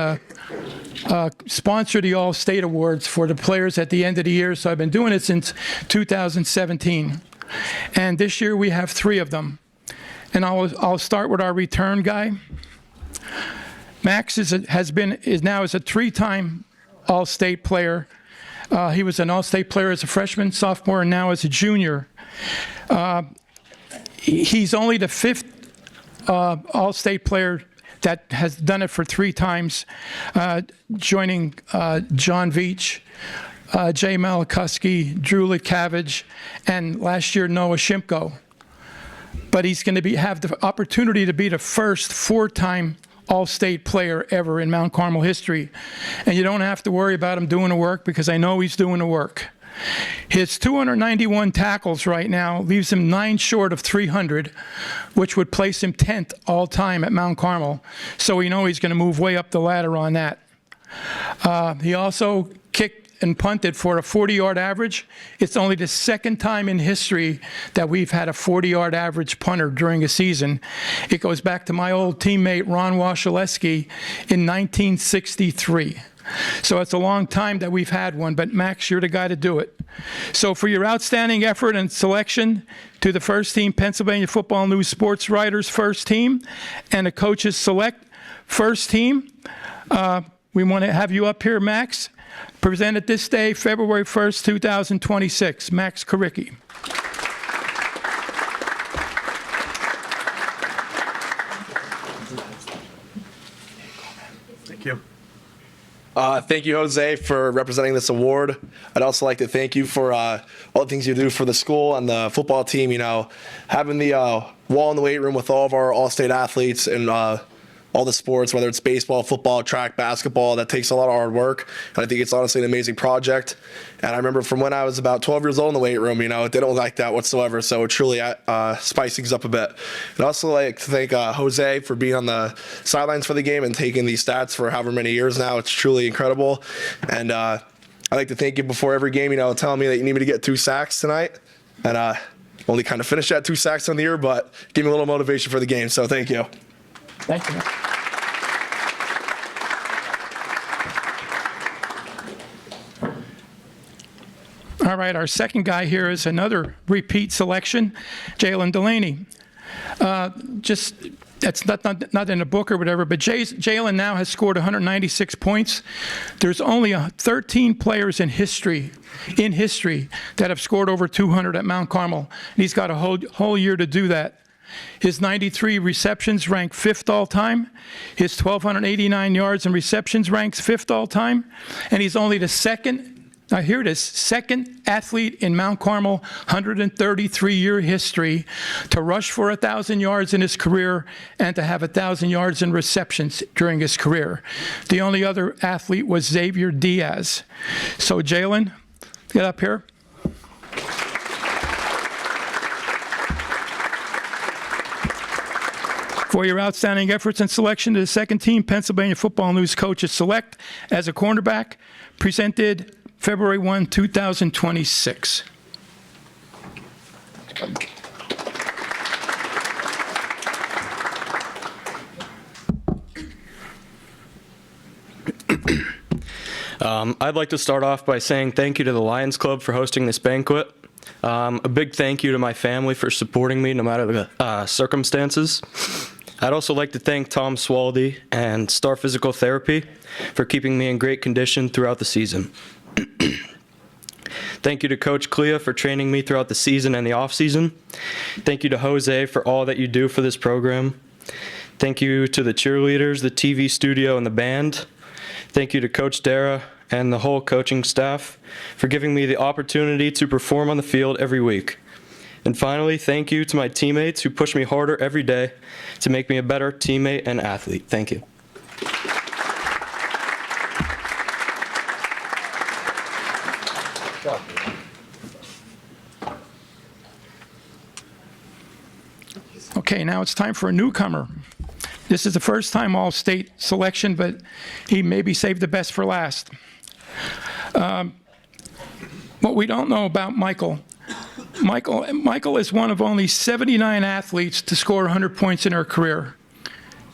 sponsor the All-State Awards for the players at the end of the year. So I've been doing it since 2017. And this year we have 3 of them. And I'll start with our return guy. Max is now a 3-time All-State player. He was an All-State player as a freshman, sophomore, and now as a junior. He's only the 5th All-State player that has done it for 3 times, joining John Veach, Jay Malikuski, Drew Litkavage, and last year Noah Shimko. But he's going to have the opportunity to be the first 4-time All-State player ever in Mount Carmel history. And you don't have to worry about him doing the work, because I know he's doing the work. His 291 tackles right now leaves him 9 short of 300, which would place him 10th all-time at Mount Carmel. So we know he's going to move way up the ladder on that. He also kicked and punted for a 40-yard average. It's only the 2nd time in history that we've had a 40-yard average punter during a season. It goes back to my old teammate Ron Washaleski in 1963. So it's a long time that we've had one, but Max, you're the guy to do it. So for your outstanding effort and selection to the first team Pennsylvania Football News Sports Writers first team and the coaches select first team, we want to have you up here, Max. Presented this day, February 1st, 2026, Max Karicki. Thank you. Thank you, Jose, for representing this award. I'd also like to thank you for all the things you do for the school and the football team. You know, having the wall in the weight room with all of our all-state athletes and all the sports, whether it's baseball, football, track, basketball, that takes a lot of hard work. And I think it's honestly an amazing project. And I remember from when I was about 12 years old in the weight room, you know, it didn't look like that whatsoever. So it truly spiced things up a bit. And also like to thank Jose for being on the sidelines for the game and taking these stats for however many years now. It's truly incredible. And I'd like to thank you before every game, you know, telling me that you need me to get 2 sacks tonight. And only kind of finished at 2 sacks on the year, but give me a little motivation for the game. So thank you. Thank you. All right, our second guy here is another repeat selection, Jalen Delaney. That's not in the book or whatever, but Jalen now has scored 196 points. There's only 13 players in history that have scored over 200 at Mount Carmel. And he's got a whole year to do that. His 93 receptions rank 5th all-time. His 1,289 yards and receptions ranks 5th all-time. And he's only the second athlete in Mount Carmel 133-year history to rush for 1,000 yards in his career and to have 1,000 yards in receptions during his career. The only other athlete was Xavier Diaz. So Jalen, get up here. For your outstanding efforts and selection to the second team Pennsylvania Football News Coaches Select as a cornerback, presented February 1, 2026. I'd like to start off by saying thank you to the Lions Club for hosting this banquet. A big thank you to my family for supporting me no matter the circumstances. I'd also like to thank Tom Swaldy and Star Physical Therapy for keeping me in great condition throughout the season. Thank you to Coach Clea for training me throughout the season and the off-season. Thank you to Jose for all that you do for this program. Thank you to the cheerleaders, the TV studio, and the band. Thank you to Coach Dara and the whole coaching staff for giving me the opportunity to perform on the field every week. And finally, thank you to my teammates who push me harder every day to make me a better teammate and athlete. Thank you. Okay, now it's time for a newcomer. This is the first time All-State selection, but he maybe saved the best for last. What we don't know about Michael Michael is one of only 79 athletes to score 100 points in her career.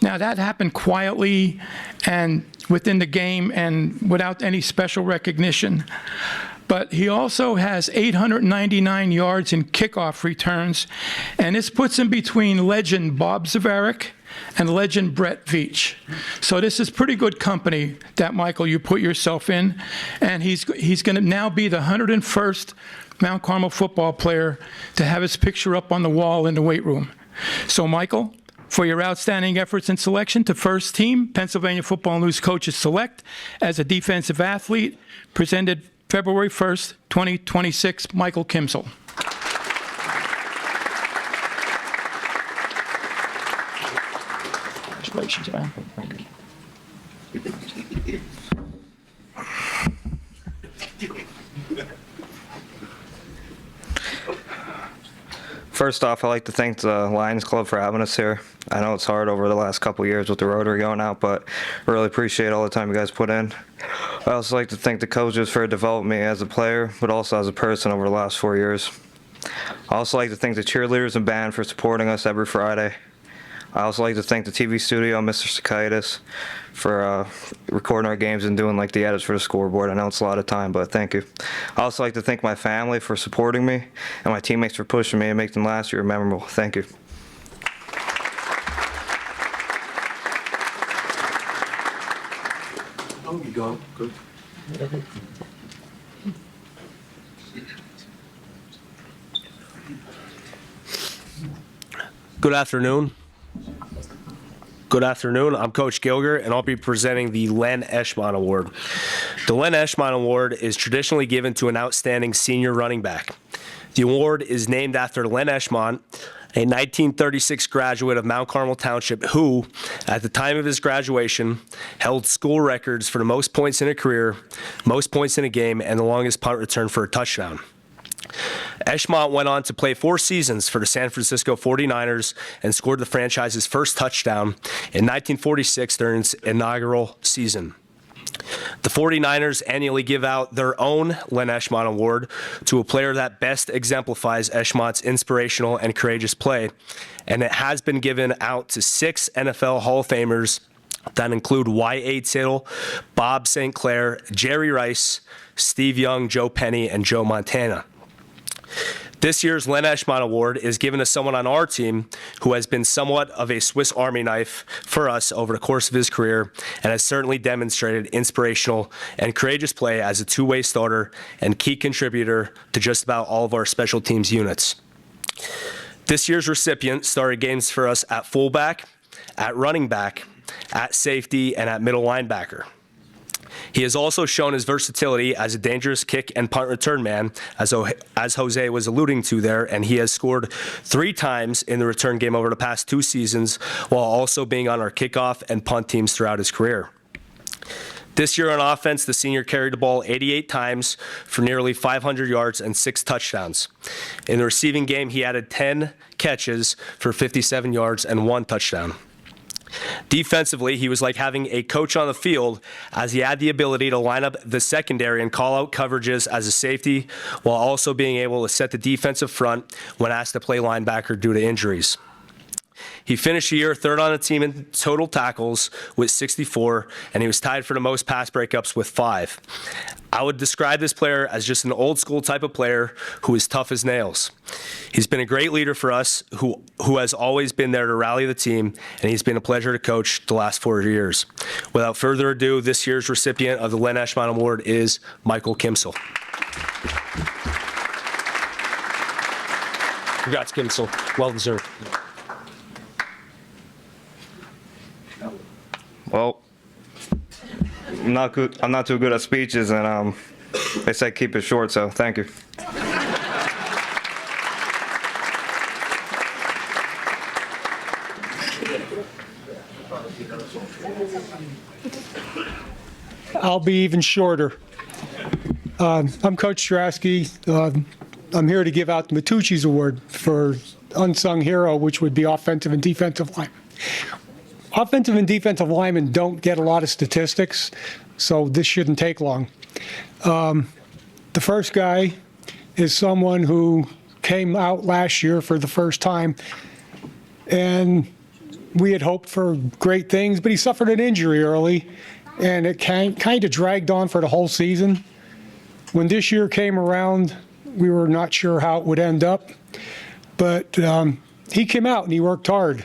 Now, that happened quietly and within the game and without any special recognition. But he also has 899 yards in kickoff returns, and this puts him between legend Bob Zavaric and legend Brett Veach. So this is pretty good company that, Michael, you put yourself in, and he's going to now be the 101st Mount Carmel football player to have his picture up on the wall in the weight room. So, Michael, for your outstanding efforts in selection to first team, Pennsylvania Football News Coaches Select as a defensive athlete, presented February 1st, 2026, Michael Kimsel. Congratulations, man. First off, I'd like to thank the Lions Club for having us here. I know it's hard over the last couple of years with the Rotary going out, but I really appreciate all the time you guys put in. I also like to thank the coaches for developing me as a player, but also as a person over the last 4 years. I also like to thank the cheerleaders and band for supporting us every Friday. I also like to thank the TV studio, Mr. Sakaitis, for recording our games and doing like the edits for the scoreboard. I know it's a lot of time, but thank you. I also like to thank my family for supporting me and my teammates for pushing me and making last year memorable. Thank you. Oh, you go. Good. Good afternoon. Good afternoon. I'm Coach Gilger, and I'll be presenting the Len Eschmont Award. The Len Eschmont Award is traditionally given to an outstanding senior running back. The award is named after Len Eschmont, a 1936 graduate of Mount Carmel Township who, at the time of his graduation, held school records for the most points in a career, most points in a game, and the longest punt return for a touchdown. Eschmont went on to play 4 seasons for the San Francisco 49ers and scored the franchise's first touchdown in 1946 during its inaugural season. The 49ers annually give out their own Len Eschmont Award to a player that best exemplifies Eschmont's inspirational and courageous play, and it has been given out to 6 NFL Hall of Famers that include Y.A. Tittle, Bob St. Clair, Jerry Rice, Steve Young, Joe Penny, and Joe Montana. This year's Len Eschmont Award is given to someone on our team who has been somewhat of a Swiss Army knife for us over the course of his career and has certainly demonstrated inspirational and courageous play as a two-way starter and key contributor to just about all of our special teams units. This year's recipient started games for us at fullback, at running back, at safety, and at middle linebacker. He has also shown his versatility as a dangerous kick and punt return man, as Jose was alluding to there, and he has scored 3 times in the return game over the past 2 seasons, while also being on our kickoff and punt teams throughout his career. This year on offense, the senior carried the ball 88 times for nearly 500 yards and 6 touchdowns. In the receiving game, he added 10 catches for 57 yards and 1 touchdown. Defensively, he was like having a coach on the field, as he had the ability to line up the secondary and call out coverages as a safety, while also being able to set the defensive front when asked to play linebacker due to injuries. He finished the year 3rd on the team in total tackles with 64, and he was tied for the most pass breakups with 5. I would describe this player as just an old school type of player who is tough as nails. He's been a great leader for us, who has always been there to rally the team, and he's been a pleasure to coach the last 4 years. Without further ado, this year's recipient of the Len Eschmont Award is Michael Kimsel. Congrats, Kimsel. Well deserved. Well, I'm not too good at speeches, and they say keep it short, so thank you. I'll be even shorter. I'm Coach Strasky. I'm here to give out the Matucci's Award for Unsung Hero, which would be offensive and defensive linemen. Offensive and defensive linemen don't get a lot of statistics, so this shouldn't take long. The first guy is someone who came out last year for the first time, and we had hoped for great things, but he suffered an injury early, and it kind of dragged on for the whole season. When this year came around, we were not sure how it would end up, but he came out and he worked hard,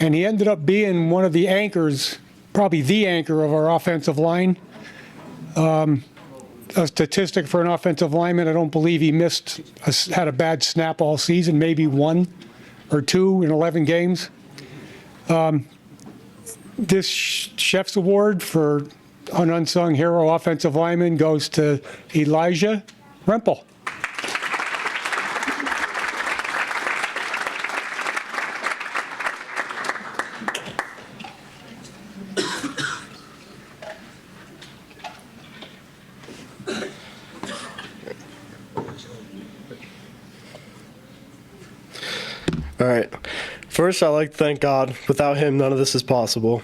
and he ended up being one of the anchors, probably the anchor of our offensive line. A statistic for an offensive lineman, I don't believe he had a bad snap all season, maybe 1 or 2 in 11 games. This Chef's Award for an unsung hero offensive lineman goes to Elijah Rempel. All right. First, I'd like to thank God. Without him, none of this is possible.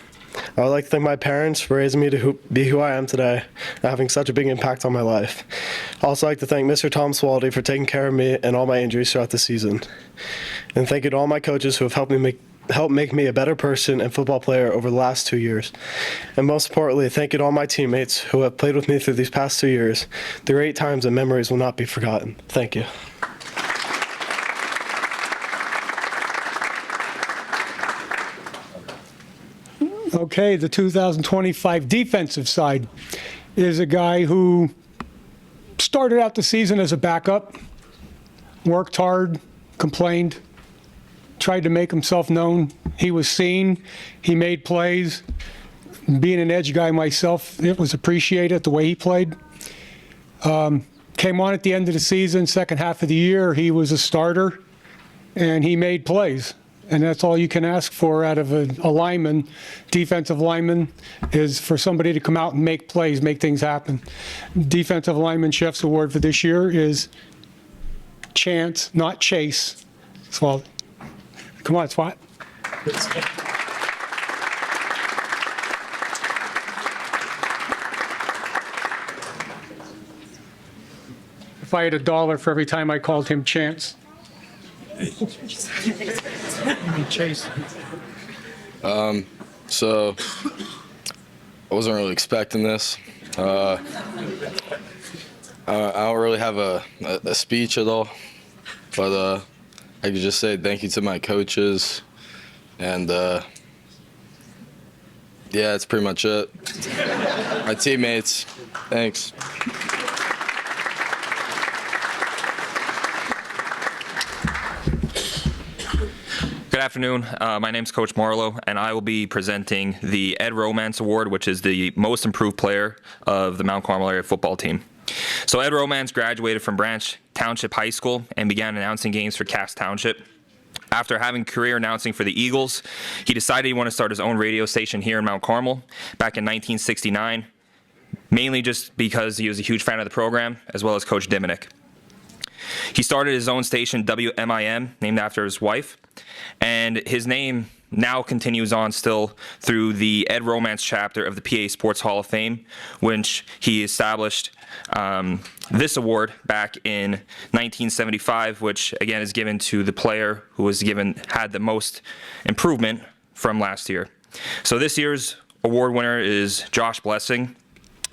I would like to thank my parents for raising me to be who I am today and having such a big impact on my life. I'd also like to thank Mr. Tom Swaldy for taking care of me and all my injuries throughout the season. And thank you to all my coaches who have helped make me a better person and football player over the last 2 years. And most importantly, thank you to all my teammates who have played with me through these past 2 years. The great times and memories will not be forgotten. Thank you. Okay, the 2025 defensive side is a guy who started out the season as a backup, worked hard, complained, tried to make himself known. He was seen, he made plays. Being an edge guy myself, it was appreciated the way he played. Came on at the end of the season, second half of the year, he was a starter, and he made plays. And that's all you can ask for out of a lineman, defensive lineman, is for somebody to come out and make plays, make things happen. Defensive lineman Chef's Award for this year is Chance, not Chase. Swallow. Come on, Swat. If I had $1 for every time I called him Chance. Chase. So I wasn't really expecting this. I don't really have a speech at all, but I could just say thank you to my coaches, and yeah, that's pretty much it. My teammates, thanks. Good afternoon. My name's Coach Marlowe, and I will be presenting the Ed Romance Award, which is the most improved player of the Mount Carmel area football team. So Ed Romance graduated from Branch Township High School and began announcing games for Cass Township. After having career announcing for the Eagles, he decided he wanted to start his own radio station here in Mount Carmel back in 1969, mainly just because he was a huge fan of the program, as well as Coach Diminick. He started his own station, WMIM, named after his wife, and his name now continues on still through the Ed Romance chapter of the PA Sports Hall of Fame, which he established this award back in 1975, which again is given to the player who had the most improvement from last year. So this year's award winner is Josh Blessing.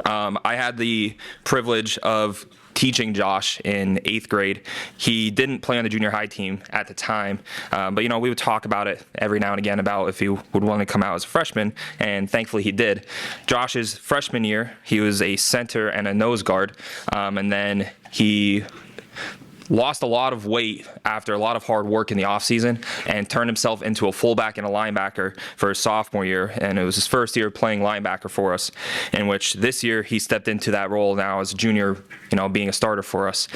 I had the privilege of teaching Josh in 8th grade. He didn't play on the junior high team at the time, but you know, we would talk about it every now and again about if he would want to come out as a freshman, and thankfully he did. Josh's freshman year, he was a center and a nose guard, and then he lost a lot of weight after a lot of hard work in the offseason and turned himself into a fullback and a linebacker for his sophomore year. And it was his first year playing linebacker for us, in which this year he stepped into that role now as a junior, you know, being a starter for us.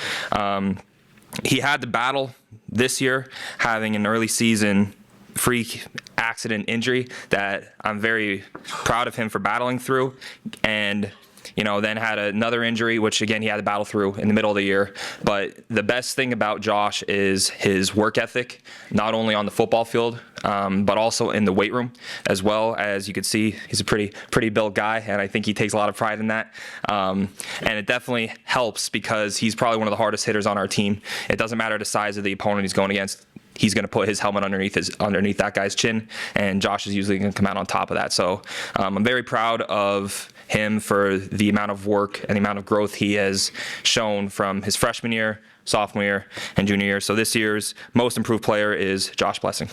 He had to battle this year, having an early season freak accident injury that I'm very proud of him for battling through. And then had another injury, which again he had to battle through in the middle of the year. But the best thing about Josh is his work ethic, not only on the football field, but also in the weight room, as well. As you can see, he's a pretty built guy, and I think he takes a lot of pride in that. And it definitely helps because he's probably one of the hardest hitters on our team. It doesn't matter the size of the opponent he's going against. He's going to put his helmet underneath that guy's chin, and Josh is usually going to come out on top of that. So I'm very proud of him for the amount of work and the amount of growth he has shown from his freshman year, sophomore year, and junior year. So this year's most improved player is Josh Blessing.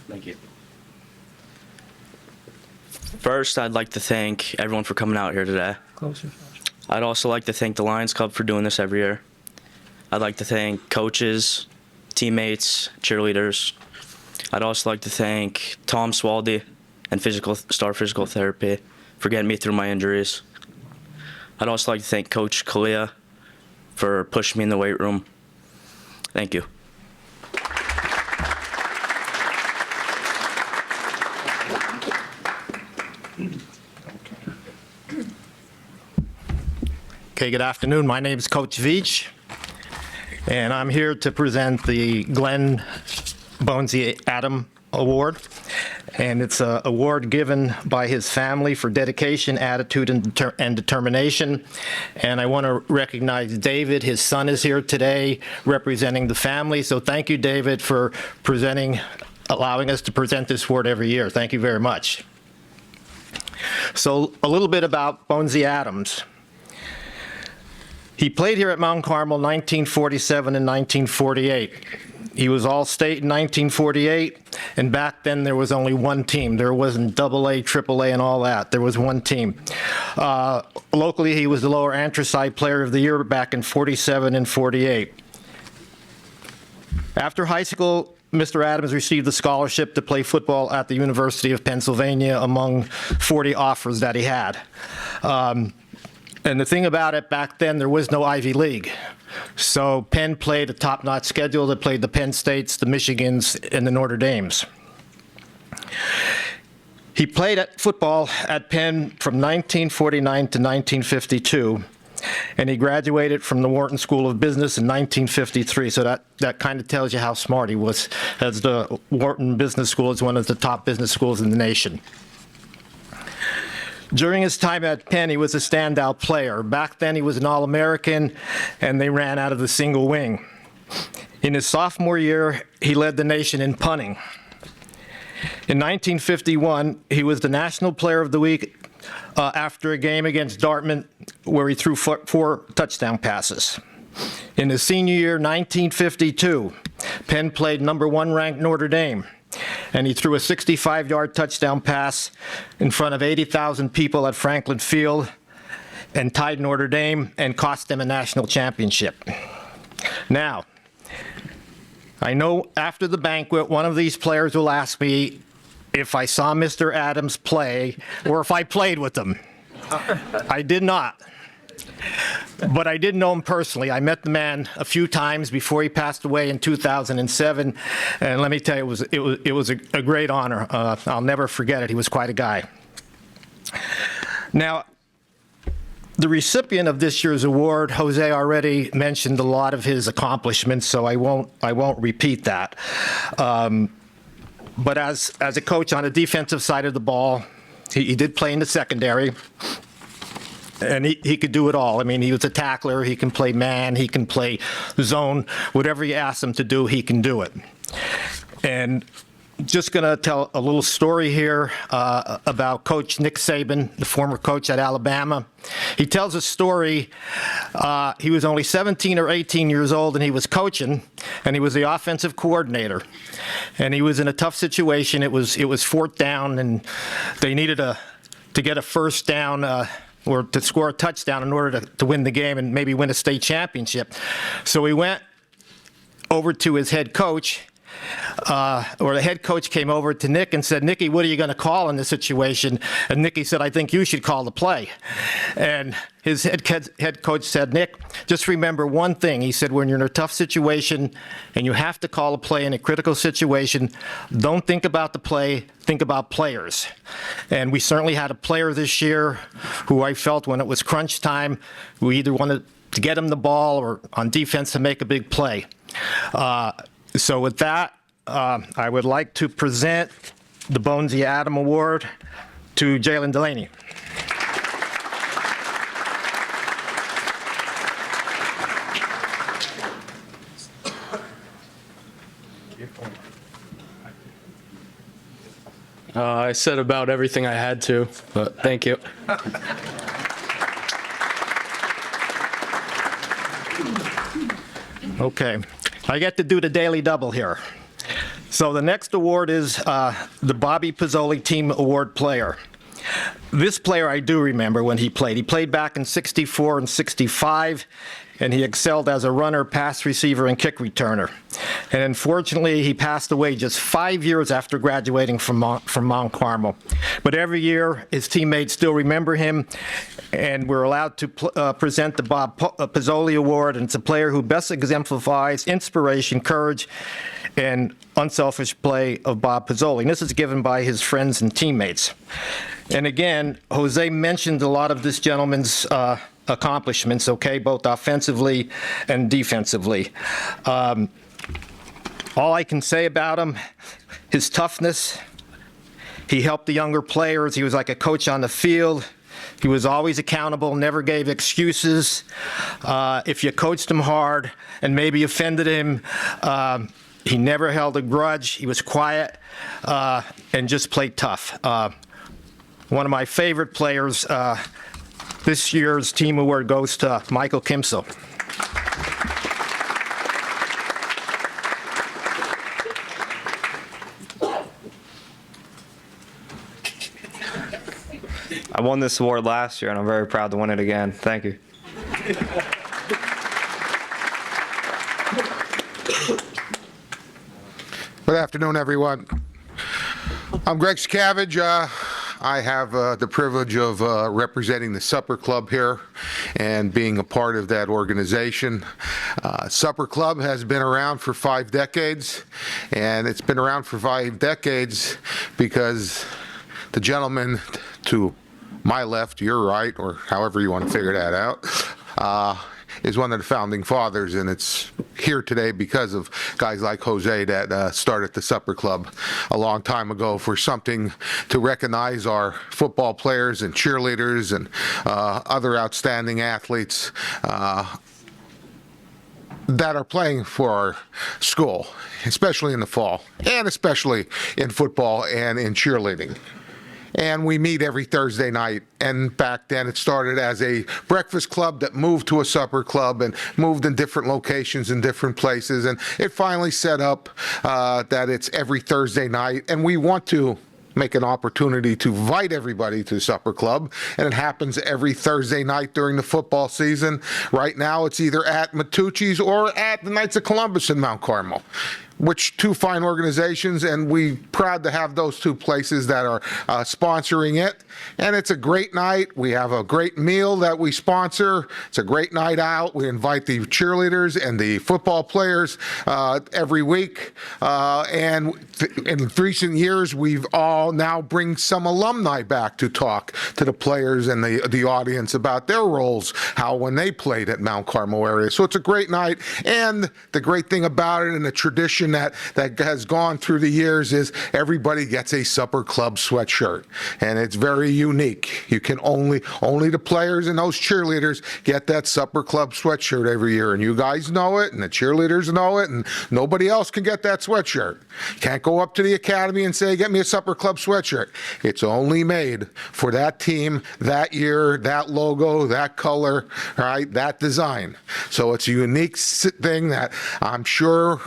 Thank you. First, I'd like to thank everyone for coming out here today. Closer. I'd also like to thank the Lions Club for doing this every year. I'd like to thank coaches, teammates, cheerleaders. I'd also like to thank Tom Swaldy and Star Physical Therapy for getting me through my injuries. I'd also like to thank Coach Kalia for pushing me in the weight room. Thank you. Okay, good afternoon. My name is Coach Veach, and I'm here to present the Glenn Bonesy Adam Award. And it's an award given by his family for dedication, attitude, and determination. And I want to recognize David. His son is here today representing the family. So thank you, David, for allowing us to present this award every year. Thank you very much. So a little bit about Bonesy Adams. He played here at Mount Carmel 1947 and 1948. He was All-State in 1948, and back then there was only one team. There wasn't AA, AAA, and all that. There was one team. Locally, he was the Lower Anthracite Player of the Year back in 47 and 48. After high school, Mr. Adams received a scholarship to play football at the University of Pennsylvania among 40 offers that he had. And the thing about it, back then, there was no Ivy League. So Penn played a top-notch schedule. They played the Penn States, the Michigans, and the Notre Dames. He played football at Penn from 1949 to 1952, and he graduated from the Wharton School of Business in 1953. So that kind of tells you how smart he was, as the Wharton Business School is one of the top business schools in the nation. During his time at Penn, he was a standout player. Back then, he was an All-American, and they ran out of the single wing. In his sophomore year, he led the nation in punting. In 1951, he was the National Player of the Week after a game against Dartmouth, where he threw 4 touchdown passes. In his senior year, 1952, Penn played #1 ranked Notre Dame, and he threw a 65-yard touchdown pass in front of 80,000 people at Franklin Field and tied Notre Dame and cost them a national championship. Now, I know after the banquet, one of these players will ask me if I saw Mr. Adams play or if I played with him. I did not. But I did know him personally. I met the man a few times before he passed away in 2007, and let me tell you, it was a great honor. I'll never forget it. He was quite a guy. Now, the recipient of this year's award, Jose already mentioned a lot of his accomplishments, so I won't repeat that. But as a coach on the defensive side of the ball, he did play in the secondary. And he could do it all. I mean, he was a tackler. He can play man. He can play zone. Whatever you ask him to do, he can do it. And just going to tell a little story here about Coach Nick Saban, the former coach at Alabama. He tells a story. He was only 17 or 18 years old, and he was coaching, and he was the offensive coordinator. And he was in a tough situation. It was 4th down, and they needed to get a first down or to score a touchdown in order to win the game and maybe win a state championship. So he went over to his head coach, or the head coach came over to Nick and said, Nicky, what are you going to call in this situation? And Nicky said, I think you should call the play. And his head coach said, Nick, just remember one thing. He said, when you're in a tough situation and you have to call a play in a critical situation, don't think about the play, think about players. And we certainly had a player this year who I felt when it was crunch time, we either wanted to get him the ball or on defense to make a big play. So with that, I would like to present the Bonesy Adam Award to Jalen Delaney. I said about everything I had to, but thank you. Okay, I get to do the daily double here. So the next award is the Bobby Pizzoli Team Award Player. This player I do remember when he played. He played back in '64 and '65, and he excelled as a runner, pass receiver, and kick returner. And unfortunately, he passed away just 5 years after graduating from Mount Carmel. But every year, his teammates still remember him, and we're allowed to present the Bob Pizzoli Award, and it's a player who best exemplifies inspiration, courage, and unselfish play of Bob Pizzoli. And this is given by his friends and teammates. And again, Jose mentioned a lot of this gentleman's accomplishments, okay, both offensively and defensively. All I can say about him, his toughness, he helped the younger players. He was like a coach on the field. He was always accountable, never gave excuses. If you coached him hard and maybe offended him, he never held a grudge. He was quiet and just played tough. One of my favorite players, this year's team award goes to Michael Kimsel. I won this award last year, and I'm very proud to win it again. Thank you. Good afternoon, everyone. I'm Greg Scavage. I have the privilege of representing the Supper Club here and being a part of that organization. Supper Club has been around for 5 decades, and it's been around for 5 decades because the gentleman to my left, your right, or however you want to figure that out, is one of the founding fathers, and it's here today because of guys like Jose that started the Supper Club a long time ago for something to recognize our football players and cheerleaders and other outstanding athletes that are playing for our school, especially in the fall, and especially in football and in cheerleading. And we meet every Thursday night. And back then it started as a breakfast club that moved to a supper club and moved in different locations in different places. And it finally set up that it's every Thursday night. And we want to make an opportunity to invite everybody to the Supper Club, and it happens every Thursday night during the football season. Right now it's either at Matucci's or at the Knights of Columbus in Mount Carmel, which 2 fine organizations, and we're proud to have those 2 places that are sponsoring it. And it's a great night. We have a great meal that we sponsor. It's a great night out. We invite the cheerleaders and the football players every week. And in recent years, we've all now bring some alumni back to talk to the players and the audience about their roles, how when they played at Mount Carmel area. So it's a great night. And the great thing about it, and the tradition that has gone through the years, is everybody gets a Supper Club sweatshirt, and it's very unique. You can only the players and those cheerleaders get that Supper Club sweatshirt every year, and you guys know it, and the cheerleaders know it, and nobody else can get that sweatshirt. Can't go up to the academy and say, get me a Supper Club sweatshirt. It's only made for that team, that year, that logo, that color, right, that design. So it's a unique thing that I'm sure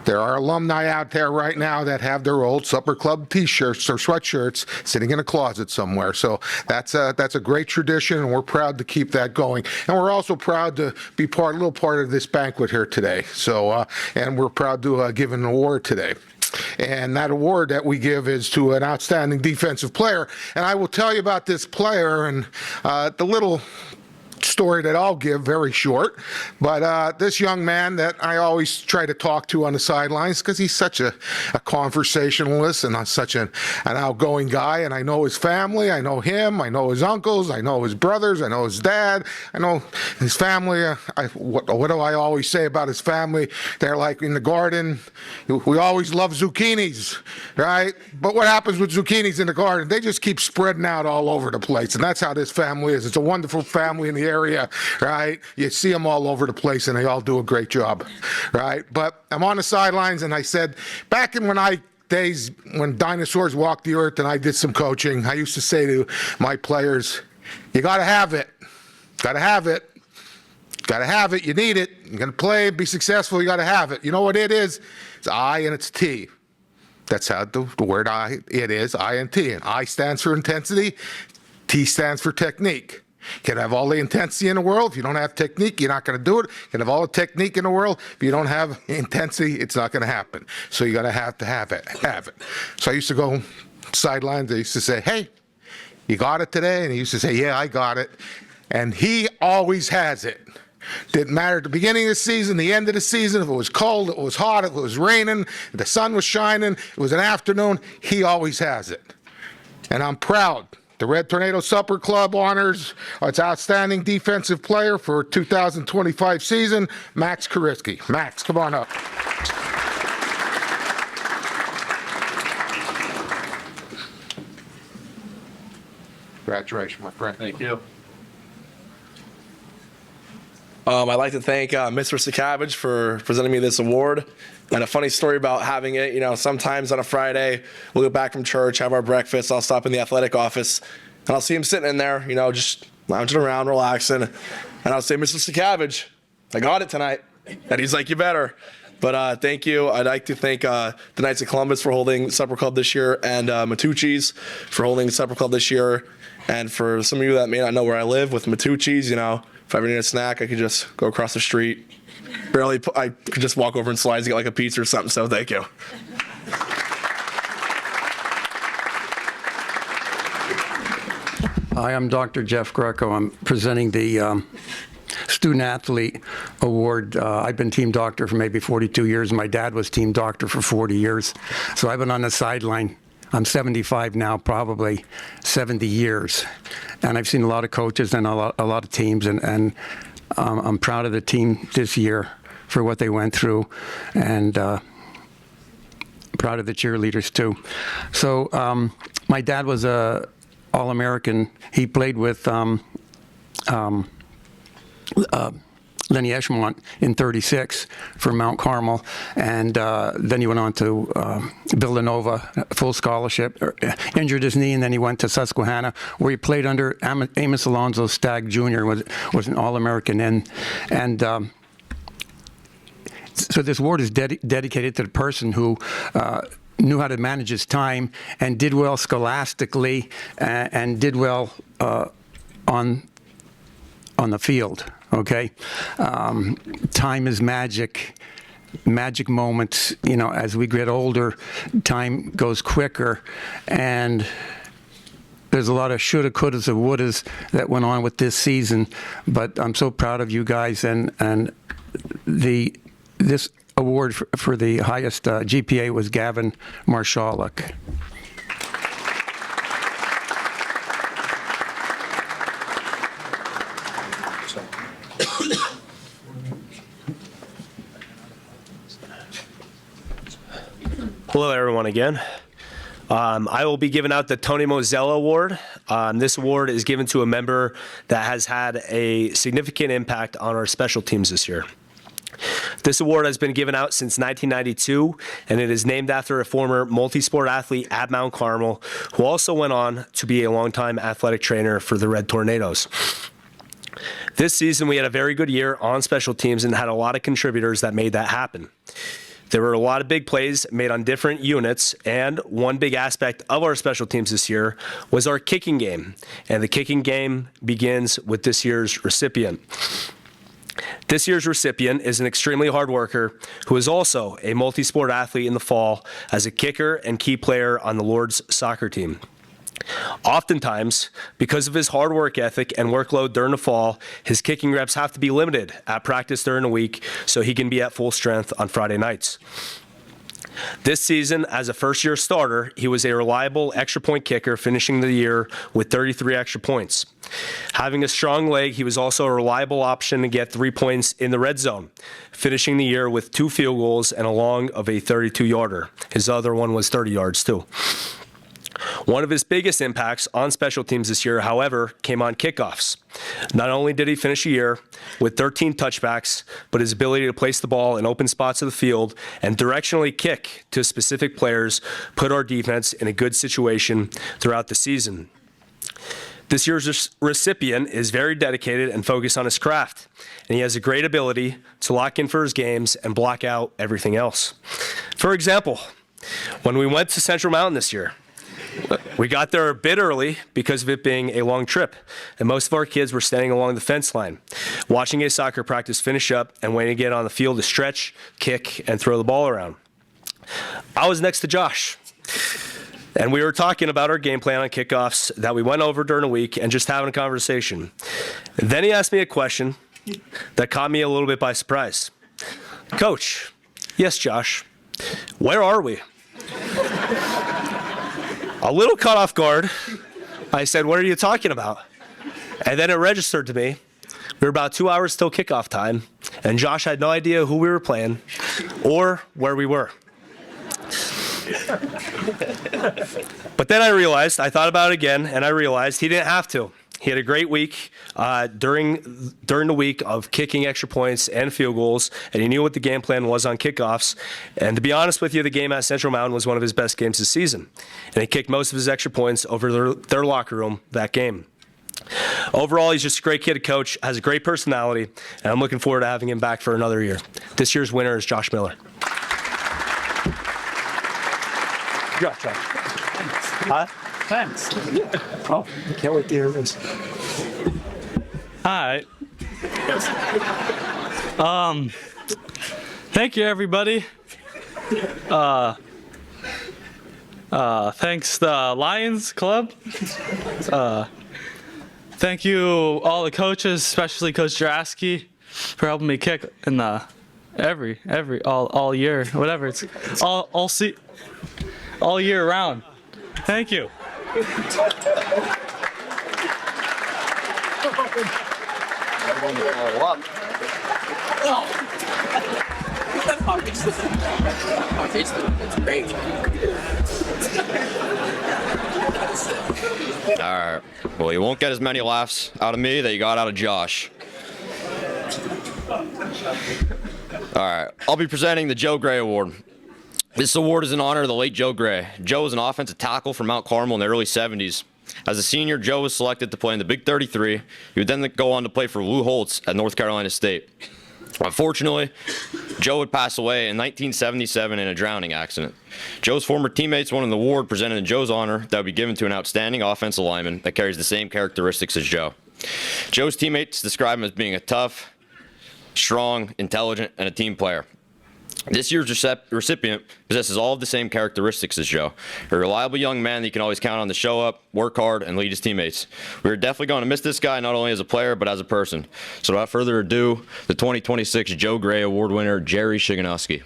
There are alumni out there right now that have their old Supper Club T-shirts or sweatshirts sitting in a closet somewhere. So that's a great tradition, and we're proud to keep that going. And we're also proud to be a little part of this banquet here today. So, and we're proud to give an award today. And that award that we give is to an outstanding defensive player. And I will tell you about this player and the little story that I'll give, very short. But this young man that I always try to talk to on the sidelines, because he's such a conversationalist and such an outgoing guy, and I know his family, I know him, I know his uncles, I know his brothers, I know his dad, I know his family. What do I always say about his family? They're like in the garden, we always love zucchinis, right? But what happens with zucchinis in the garden? They just keep spreading out all over the place, and that's how this family is. It's a wonderful family in the area, right? You see them all over the place, and they all do a great job, right? But I'm on the sidelines, and I said, back in days when dinosaurs walked the earth and I did some coaching, I used to say to my players, you got to have it. Got to have it. Got to have it. You need it. You're going to play, be successful, you got to have it. You know what it is? It's I and it's T. That's how the word it is, I and T. And I stands for intensity, T stands for technique. You can have all the intensity in the world. If you don't have technique, you're not going to do it. You can have all the technique in the world. If you don't have intensity, it's not going to happen. So you got to have it. So I used to go sidelines. I used to say, hey, you got it today? And he used to say, yeah, I got it. And he always has it. Didn't matter at the beginning of the season, the end of the season, if it was cold, if it was hot, if it was raining, if the sun was shining, it was an afternoon, he always has it. And I'm proud. The Red Tornado Supper Club honors its outstanding defensive player for 2025 season, Max Kariski. Max, come on up. Congratulations, my friend. Thank you. I'd like to thank Mr. Sakavage for presenting me this award. And a funny story about having it, sometimes on a Friday, we'll get back from church, have our breakfast, I'll stop in the athletic office, and I'll see him sitting in there, just lounging around, relaxing. And I'll say, Mr. Sakavage, I got it tonight. And he's like, you better. But thank you. I'd like to thank the Knights of Columbus for holding Supper Club this year, and Matucci's for holding Supper Club this year. And for some of you that may not know where I live, with Matucci's, if I ever need a snack, I could just go across the street. I could just walk over and slides and get like a pizza or something, so thank you. Hi, I'm Dr. Jeff Greco. I'm presenting the Student Athlete Award. I've been team doctor for maybe 42 years. My dad was team doctor for 40 years. So I've been on the sideline. I'm 75 now, probably 70 years. And I've seen a lot of coaches and a lot of teams, and I'm proud of the team this year for what they went through, and proud of the cheerleaders too. So my dad was a All-American. He played with Lenny Eschmont in '36 for Mount Carmel, and then he went on to Villanova, full scholarship, injured his knee, and then he went to Susquehanna, where he played under Amos Alonzo Stagg Jr., was an All-American. And so this award is dedicated to the person who knew how to manage his time and did well scholastically and did well on the field. Okay, time is magic moments. As we get older, time goes quicker, and there's a lot of shoulda, couldas, and wouldas that went on with this season. But I'm so proud of you guys, and this award for the highest GPA was Gavin Marshalluk. Hello, everyone, again. I will be giving out the Tony Mosella Award. This award is given to a member that has had a significant impact on our special teams this year. This award has been given out since 1992, and it is named after a former multi-sport athlete at Mount Carmel, who also went on to be a longtime athletic trainer for the Red Tornadoes. This season, we had a very good year on special teams and had a lot of contributors that made that happen. There were a lot of big plays made on different units, and one big aspect of our special teams this year was our kicking game. And the kicking game begins with this year's recipient. This year's recipient is an extremely hard worker who is also a multi-sport athlete in the fall as a kicker and key player on the Lord's soccer team. Oftentimes, because of his hard work ethic and workload during the fall, his kicking reps have to be limited at practice during the week so he can be at full strength on Friday nights. This season, as a first-year starter, he was a reliable extra point kicker, finishing the year with 33 extra points. Having a strong leg, he was also a reliable option to get 3 points in the red zone, finishing the year with 2 field goals and a long of a 32-yarder. His other one was 30 yards, too. One of his biggest impacts on special teams this year, however, came on kickoffs. Not only did he finish a year with 13 touchbacks, but his ability to place the ball in open spots of the field and directionally kick to specific players put our defense in a good situation throughout the season. This year's recipient is very dedicated and focused on his craft, and he has a great ability to lock in for his games and block out everything else. For example, when we went to Central Mountain this year, we got there a bit early because of it being a long trip, and most of our kids were standing along the fence line, watching a soccer practice finish up and waiting to get on the field to stretch, kick, and throw the ball around. I was next to Josh, and we were talking about our game plan on kickoffs that we went over during the week and just having a conversation. And then he asked me a question that caught me a little bit by surprise. Coach, yes, Josh, where are we? A little caught off guard, I said, what are you talking about? And then it registered to me. We were about 2 hours till kickoff time, and Josh had no idea who we were playing or where we were. But then I thought about it again, and I realized he didn't have to. He had a great week during the week of kicking extra points and field goals, and he knew what the game plan was on kickoffs. And to be honest with you, the game at Central Mountain was one of his best games this season. And he kicked most of his extra points over their locker room that game. Overall, he's just a great kid to coach, has a great personality, and I'm looking forward to having him back for another year. This year's winner is Josh Miller. Good job, Josh. Huh? Thanks. Oh, can't wait to hear this. All right. Thank you, everybody. Thanks the Lions Club. Thank you all the coaches, especially Coach Jaraski, for helping me kick in the all year, whatever it's all year round. Thank you. All right. Well, you won't get as many laughs out of me that you got out of Josh. All right. I'll be presenting the Joe Gray Award. This award is in honor of the late Joe Gray. Joe was an offensive tackle from Mount Carmel in the early 70s. As a senior, Joe was selected to play in the Big 33. He would then go on to play for Lou Holtz at North Carolina State. Unfortunately, Joe would pass away in 1977 in a drowning accident. Joe's former teammates won an award presented in Joe's honor that would be given to an outstanding offensive lineman that carries the same characteristics as Joe. Joe's teammates describe him as being a tough, strong, intelligent, and a team player. This year's recipient possesses all of the same characteristics as Joe. A reliable young man that you can always count on to show up, work hard, and lead his teammates. We're definitely going to miss this guy not only as a player, but as a person. So without further ado, the 2026 Joe Gray Award winner, Jerry Shiganowski.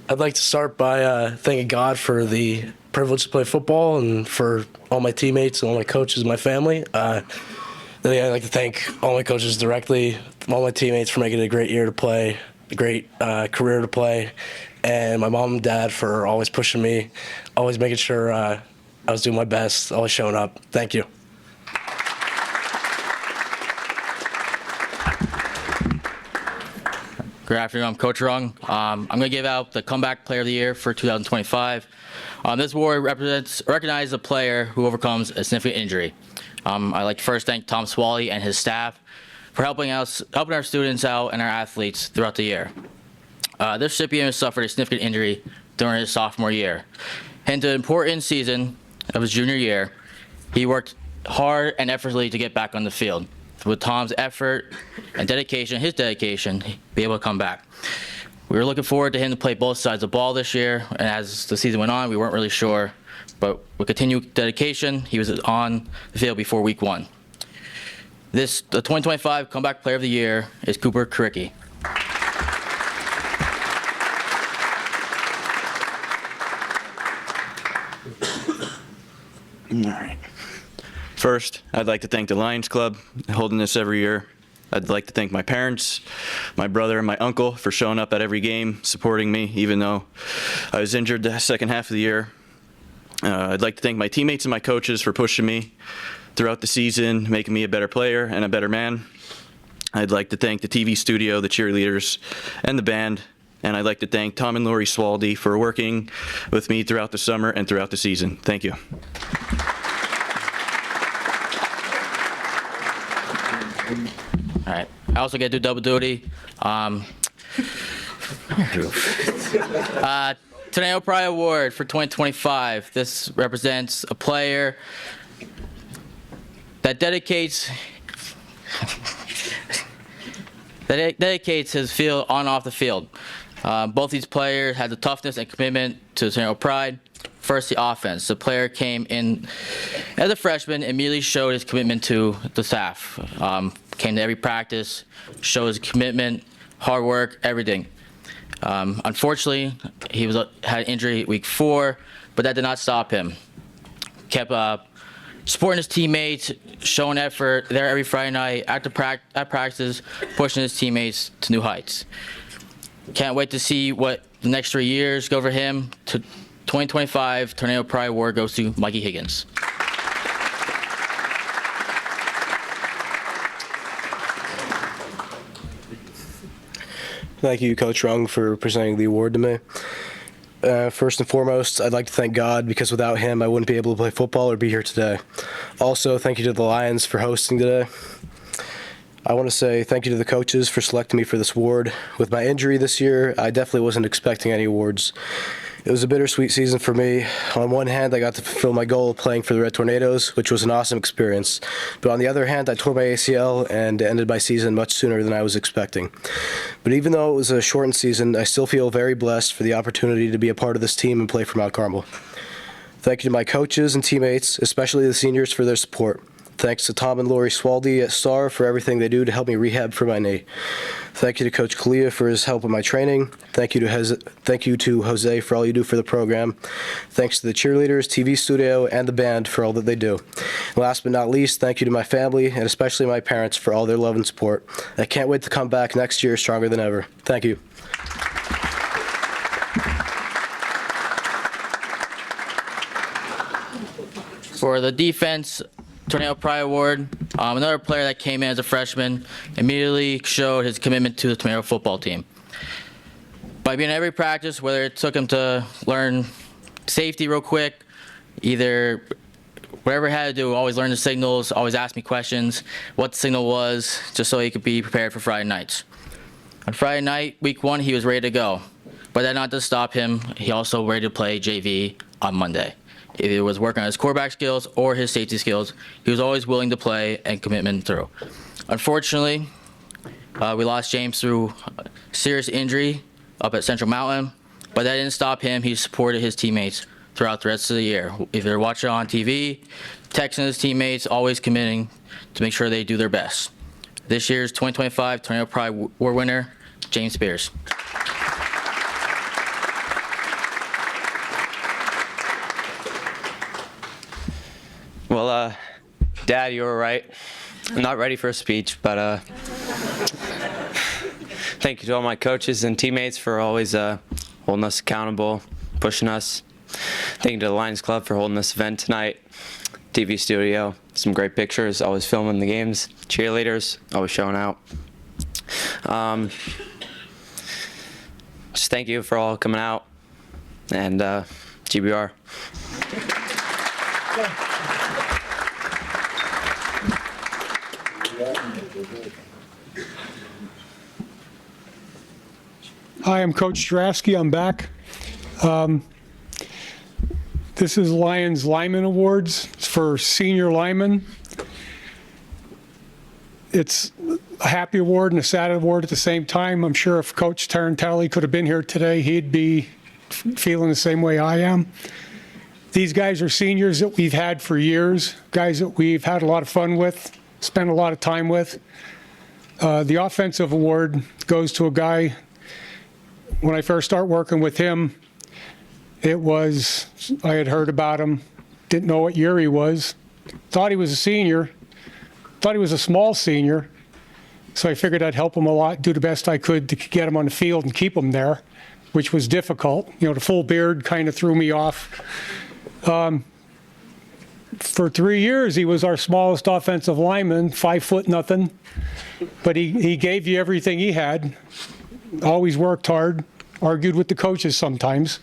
I'd like to start by thanking God for the privilege to play football and for all my teammates and all my coaches and my family. Then I'd like to thank all my coaches directly, all my teammates for making it a great year to play, a great career to play, and my mom and dad for always pushing me, always making sure I was doing my best, always showing up. Thank you. Good afternoon. I'm Coach Rung. I'm going to give out the Comeback Player of the Year for 2025. This award recognizes a player who overcomes a significant injury. I'd like to first thank Tom Swally and his staff for helping our students out and our athletes throughout the year. This recipient suffered a significant injury during his sophomore year. Into an important season of his junior year, he worked hard and effortlessly to get back on the field. With Tom's effort and dedication, his dedication, be able to come back. We were looking forward to him to play both sides of the ball this year, and as the season went on, we weren't really sure. But with continued dedication, he was on the field before week 1. The 2025 Comeback Player of the Year is Cooper Karicki. All right. First, I'd like to thank the Lions Club holding this every year. I'd like to thank my parents, my brother, and my uncle for showing up at every game, supporting me, even though I was injured the second half of the year. I'd like to thank my teammates and my coaches for pushing me throughout the season, making me a better player and a better man. I'd like to thank the TV studio, the cheerleaders, and the band. And I'd like to thank Tom and Lori Swaldy for working with me throughout the summer and throughout the season. Thank you. All right. I also get to do double duty. Tornado Pride Award for 2025. This represents a player that dedicates his field on and off the field. Both these players had the toughness and commitment to Tornado Pride. First, the offense. The player came in as a freshman, immediately showed his commitment to the staff. Came to every practice, showed his commitment, hard work, everything. Unfortunately, he had an injury week 4, but that did not stop him. Kept supporting his teammates, showing effort there every Friday night at practices, pushing his teammates to new heights. Can't wait to see what the next 3 years go for him. 2025 Tornado Pride Award goes to Mikey Higgins. Thank you, Coach Rung, for presenting the award to me. First and foremost, I'd like to thank God, because without him, I wouldn't be able to play football or be here today. Also, thank you to the Lions for hosting today. I want to say thank you to the coaches for selecting me for this award. With my injury this year, I definitely wasn't expecting any awards. It was a bittersweet season for me. On one hand, I got to fulfill my goal of playing for the Red Tornadoes, which was an awesome experience. But on the other hand, I tore my ACL and ended my season much sooner than I was expecting. But even though it was a shortened season, I still feel very blessed for the opportunity to be a part of this team and play for Mount Carmel. Thank you to my coaches and teammates, especially the seniors, for their support. Thanks to Tom and Lori Swaldy at Star for everything they do to help me rehab for my knee. Thank you to Coach Kalia for his help with my training. Thank you to Jose for all you do for the program. Thanks to the cheerleaders, TV studio, and the band for all that they do. And last but not least, thank you to my family and especially my parents for all their love and support. I can't wait to come back next year stronger than ever. Thank you. For the defense Tornado Pride Award, another player that came in as a freshman immediately showed his commitment to the Tornado football team. By being at every practice, whether it took him to learn safety real quick, either whatever he had to do, always learn the signals, always ask me questions, what the signal was, just so he could be prepared for Friday nights. On Friday night, week 1, he was ready to go. But that not to stop him, he also ready to play JV on Monday. If it was working on his quarterback skills or his safety skills, he was always willing to play and commitment through. Unfortunately, we lost James through serious injury up at Central Mountain, but that didn't stop him. He supported his teammates throughout the rest of the year. If they're watching on TV, texting his teammates, always committing to make sure they do their best. This year's 2025 Tornado Pride Award winner, James Spears. Well, Dad, you were right. I'm not ready for a speech, but thank you to all my coaches and teammates for always holding us accountable, pushing us. Thank you to the Lions Club for holding this event tonight. TV studio, some great pictures, always filming the games. Cheerleaders, always showing out. just thank you for all coming out, and GBR. Hi, I'm Coach Jurafsky. I'm back. This is Lions Lineman Awards. It's for senior linemen. It's a happy award and a sad award at the same time. I'm sure if Coach Tarantelli could have been here today, he'd be feeling the same way I am. These guys are seniors that we've had for years, guys that we've had a lot of fun with, spent a lot of time with. The offensive award goes to a guy, when I first started working with him, I had heard about him, didn't know what year he was, thought he was a senior, thought he was a small senior, so I figured I'd help him a lot, do the best I could to get him on the field and keep him there, which was difficult. You know, the full beard kind of threw me off. For 3 years, he was our smallest offensive lineman, 5 foot nothing, but he gave you everything he had, always worked hard, argued with the coaches sometimes.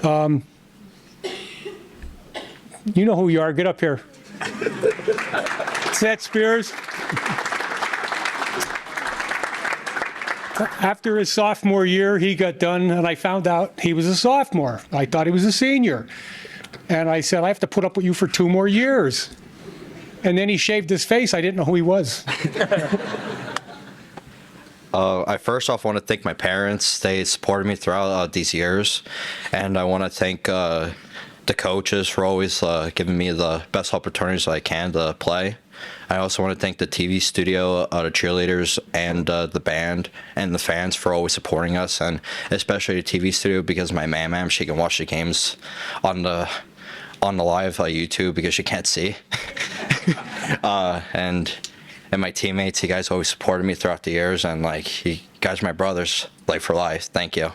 You know who you are, get up here. Seth Spears. After his sophomore year, he got done, and I found out he was a sophomore. I thought he was a senior. And I said, I have to put up with you for 2 more years. And then he shaved his face. I didn't know who he was. I first off want to thank my parents. They supported me throughout these years. And I want to thank the coaches for always giving me the best opportunities I can to play. I also want to thank the TV studio, the cheerleaders, and the band, and the fans for always supporting us, and especially the TV studio, because my ma'am, she can watch the games on the live YouTube because she can't see. And my teammates, you guys always supported me throughout the years, and like, you guys are my brothers, like for life. Thank you.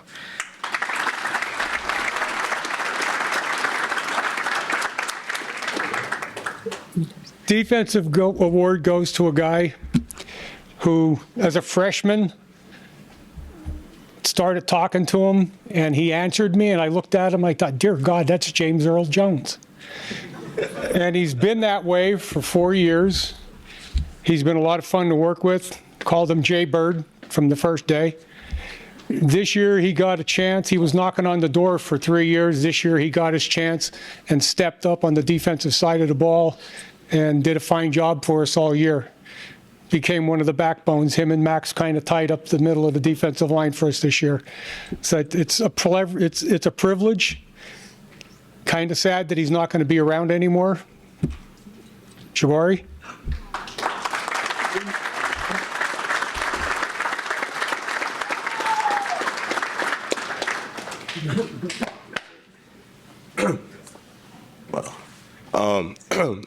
Defensive award goes to a guy who, as a freshman, started talking to him, and he answered me, and I looked at him, I thought, dear God, that's James Earl Jones. And he's been that way for 4 years. He's been a lot of fun to work with. Called him Jay Bird from the first day. This year he got a chance. He was knocking on the door for 3 years. This year he got his chance and stepped up on the defensive side of the ball and did a fine job for us all year. Became one of the backbones. Him and Max kind of tied up the middle of the defensive line for us this year. So it's a privilege. Kind of sad that he's not going to be around anymore. Jabari?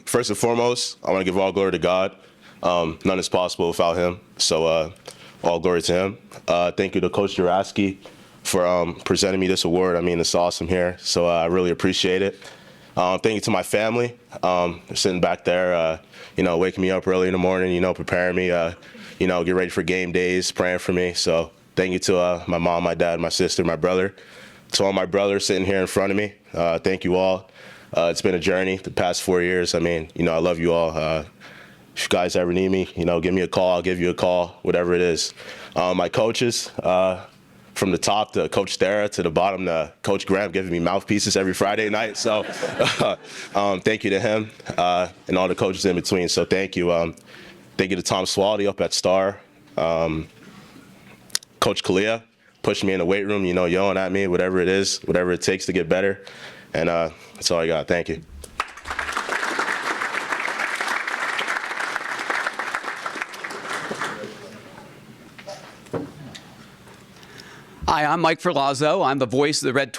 First and foremost, I want to give all glory to God. None is possible without him. So all glory to him. Thank you to Coach Jurafsky for presenting me this award. I mean, it's awesome here. So I really appreciate it. Thank you to my family. Sitting back there, waking me up early in the morning, preparing me, get ready for game days, praying for me. So thank you to my mom, my dad, my sister, my brother. To all my brothers sitting here in front of me, thank you all. It's been a journey the past 4 years. I mean, I love you all. If you guys ever need me, give me a call. I'll give you a call, whatever it is. My coaches, from the top to Coach Stera to the bottom to Coach Graham, giving me mouthpieces every Friday night. So thank you to him and all the coaches in between. So thank you. Thank you to Tom Swaldy up at Star. Coach Kalia pushing me in the weight room, yelling at me, whatever it is, whatever it takes to get better. And that's all I got. Thank you. Hi, I'm Mike Ferlazzo. I'm the voice of the Red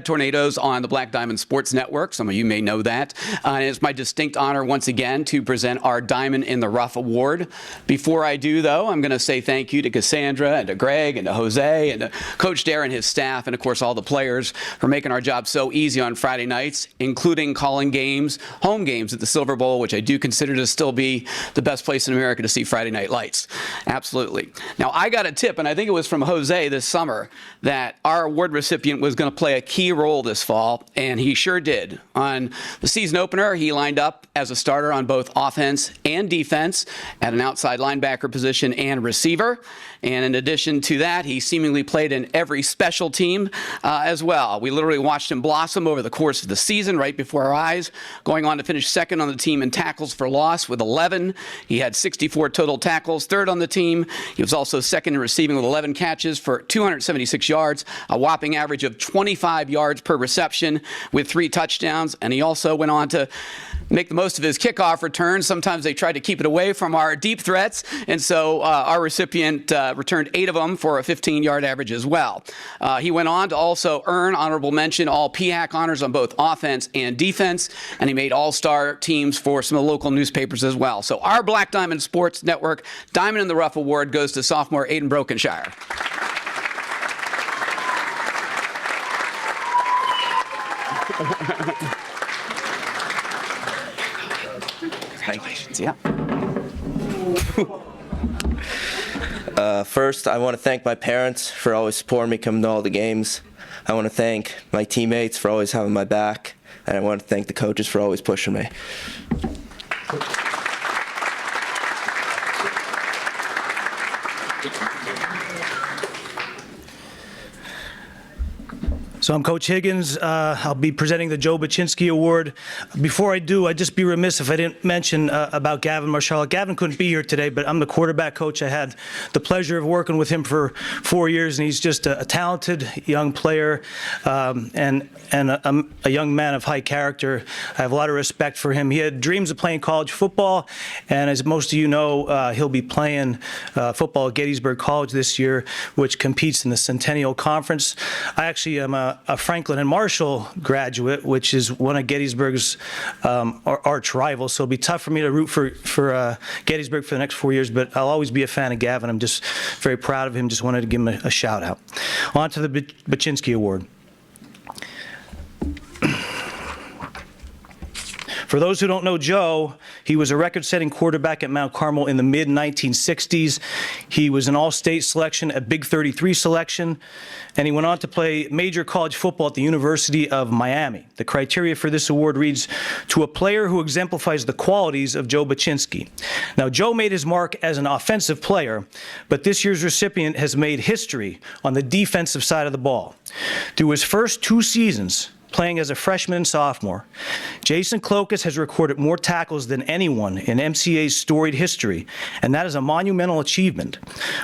Tornadoes on the Black Diamond Sports Network. Some of you may know that. And it's my distinct honor once again to present our Diamond in the Rough Award. Before I do, though, I'm going to say thank you to Cassandra and to Greg and to Jose and to Coach Dare and his staff and, of course, all the players for making our job so easy on Friday nights, including calling games, home games at the Silver Bowl, which I do consider to still be the best place in America to see Friday night lights. Absolutely. Now, I got a tip, and I think it was from Jose this summer. remember that our award recipient was going to play a key role this fall, and he sure did. On the season opener, he lined up as a starter on both offense and defense at an outside linebacker position and receiver. And in addition to that, he seemingly played in every special team as well. We literally watched him blossom over the course of the season right before our eyes, going on to finish second on the team in tackles for loss with 11. He had 64 total tackles, third on the team. He was also second in receiving with 11 catches for 276 yards, a whopping average of 25 yards per reception with 3 touchdowns. And he also went on to make the most of his kickoff returns. Sometimes they tried to keep it away from our deep threats, and so our recipient returned 8 of them for a 15-yard average as well. He went on to also earn honorable mention all PHAC honors on both offense and defense, and he made all-star teams for some of the local newspapers as well. So our Black Diamond Sports Network Diamond in the Rough Award goes to sophomore Aiden Brokenshire. Congratulations, yeah. First, I want to thank my parents for always supporting me coming to all the games. I want to thank my teammates for always having my back, and I want to thank the coaches for always pushing me. So I'm Coach Higgins. I'll be presenting the Joe Baczynski Award. Before I do, I'd just be remiss if I didn't mention about Gavin Marshall. Gavin couldn't be here today, but I'm the quarterback coach. I had the pleasure of working with him for 4 years, and he's just a talented young player and a young man of high character. I have a lot of respect for him. He had dreams of playing college football, and as most of you know, he'll be playing football at Gettysburg College this year, which competes in the Centennial Conference. I actually am a Franklin and Marshall graduate, which is one of Gettysburg's arch rivals. So it'll be tough for me to root for Gettysburg for the next 4 years, but I'll always be a fan of Gavin. I'm just very proud of him. Just wanted to give him a shout out. On to the Baczynski Award. For those who don't know Joe, he was a record-setting quarterback at Mount Carmel in the mid-1960s. He was an all-state selection, a Big 33 selection, and he went on to play major college football at the University of Miami. The criteria for this award reads, to a player who exemplifies the qualities of Joe Baczynski. Now, Joe made his mark as an offensive player, but this year's recipient has made history on the defensive side of the ball. Through his first 2 seasons, playing as a freshman and sophomore, Jason Clokas has recorded more tackles than anyone in MCA's storied history, and that is a monumental achievement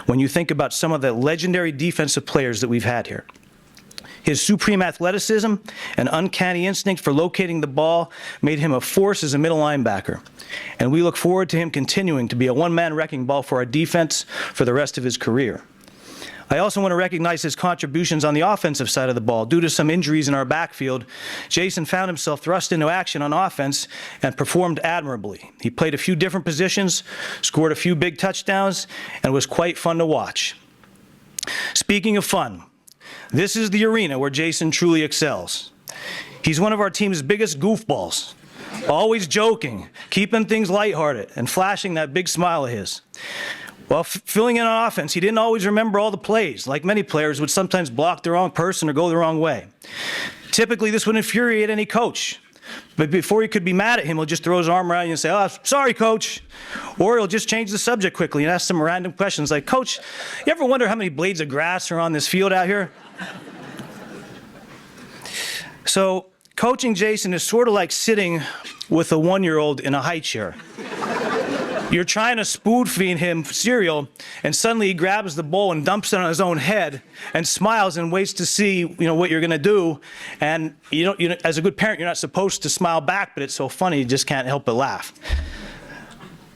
when you think about some of the legendary defensive players that we've had here. His supreme athleticism and uncanny instinct for locating the ball made him a force as a middle linebacker, and we look forward to him continuing to be a one-man wrecking ball for our defense for the rest of his career. I also want to recognize his contributions on the offensive side of the ball. Due to some injuries in our backfield, Jason found himself thrust into action on offense and performed admirably. He played a few different positions, scored a few big touchdowns, and was quite fun to watch. Speaking of fun, this is the arena where Jason truly excels. He's one of our team's biggest goofballs, always joking, keeping things lighthearted, and flashing that big smile of his. While filling in on offense, he didn't always remember all the plays. Like many players, would sometimes block the wrong person or go the wrong way. Typically, this would infuriate any coach. But before you could be mad at him, he'll just throw his arm around you and say, "Oh, sorry, coach." Or he'll just change the subject quickly and ask some random questions like, "Coach, you ever wonder how many blades of grass are on this field out here?" So coaching Jason is sort of like sitting with a 1-year-old in a high chair. You're trying to spoon-feed him cereal, and suddenly he grabs the bowl and dumps it on his own head and smiles and waits to see, what you're going to do. And as a good parent, you're not supposed to smile back, but it's so funny you just can't help but laugh.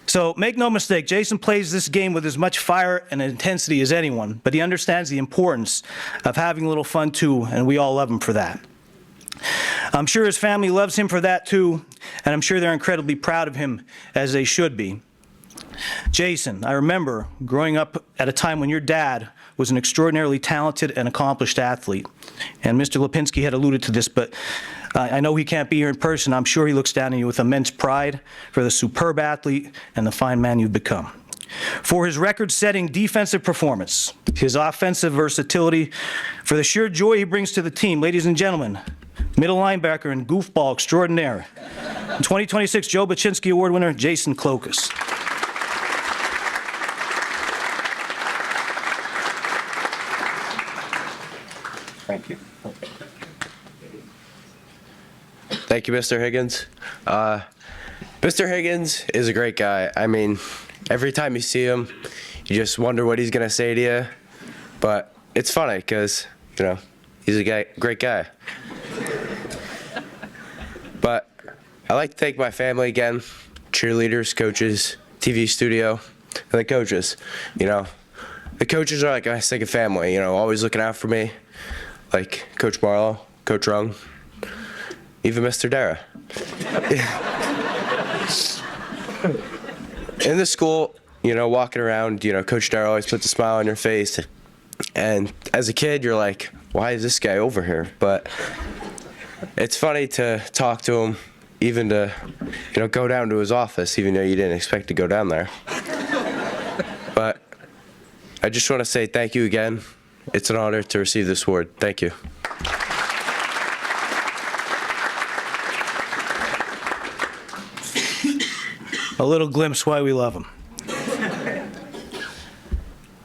So make no mistake, Jason plays this game with as much fire and intensity as anyone, but he understands the importance of having a little fun too, and we all love him for that. I'm sure his family loves him for that too, and I'm sure they're incredibly proud of him, as they should be. Jason, I remember growing up at a time when your dad was an extraordinarily talented and accomplished athlete. And Mr. Lipinski had alluded to this, but I know he can't be here in person. I'm sure he looks down on you with immense pride for the superb athlete and the fine man you've become. for his record-setting defensive performance, his offensive versatility, for the sheer joy he brings to the team. Ladies and gentlemen, middle linebacker and goofball extraordinaire, 2026 Joe Baczynski Award winner, Jason Klokas. Thank you. Thank you, Mr. Higgins. Mr. Higgins is a great guy. I mean, every time you see him, you just wonder what he's going to say to you. But it's funny because, you know, he's a great guy. But I like to thank my family again, cheerleaders, coaches, TV studio, and the coaches. You know, the coaches are like a second family, you know, always looking out for me. Like Coach Marlowe, Coach Rung, even Mr. Dara. In the school, you know, walking around, you know, Coach Dara always puts a smile on your face. And as a kid, you're like, why is this guy over here? But it's funny to talk to him, even to, you know, go down to his office, even though you didn't expect to go down there. But I just want to say thank you again. It's an honor to receive this award. Thank you. A little glimpse why we love him.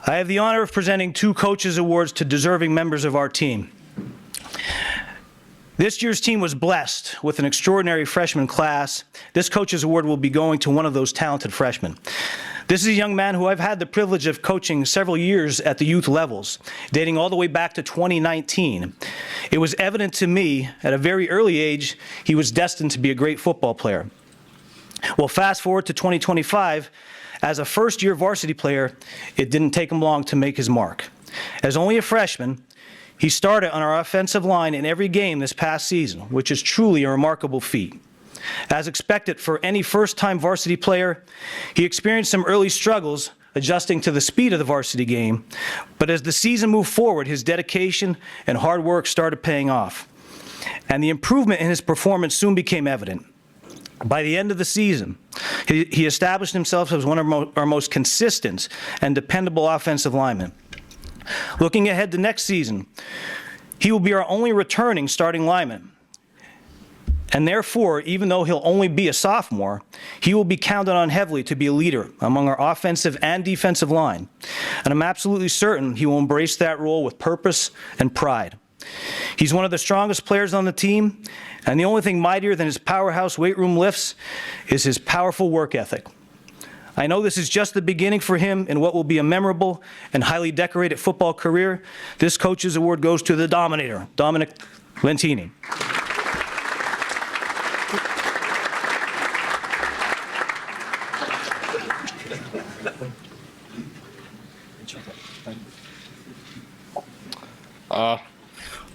I have the honor of presenting 2 Coaches Awards to deserving members of our team. This year's team was blessed with an extraordinary freshman class. This Coaches Award will be going to one of those talented freshmen. This is a young man who I've had the privilege of coaching several years at the youth levels, dating all the way back to 2019. It was evident to me at a very early age he was destined to be a great football player. Well, fast forward to 2025, as a first-year varsity player, it didn't take him long to make his mark. As only a freshman, he started on our offensive line in every game this past season, which is truly a remarkable feat. As expected for any first-time varsity player, he experienced some early struggles adjusting to the speed of the varsity game, but as the season moved forward, his dedication and hard work started paying off, and the improvement in his performance soon became evident. By the end of the season, he established himself as one of our most consistent and dependable offensive linemen. Looking ahead to next season, he will be our only returning starting lineman. And therefore, even though he'll only be a sophomore, he will be counted on heavily to be a leader among our offensive and defensive line. And I'm absolutely certain he will embrace that role with purpose and pride. He's one of the strongest players on the team, and the only thing mightier than his powerhouse weight room lifts is his powerful work ethic. I know this is just the beginning for him in what will be a memorable and highly decorated football career. This Coach's Award goes to the Dominator, Dominic Lentini.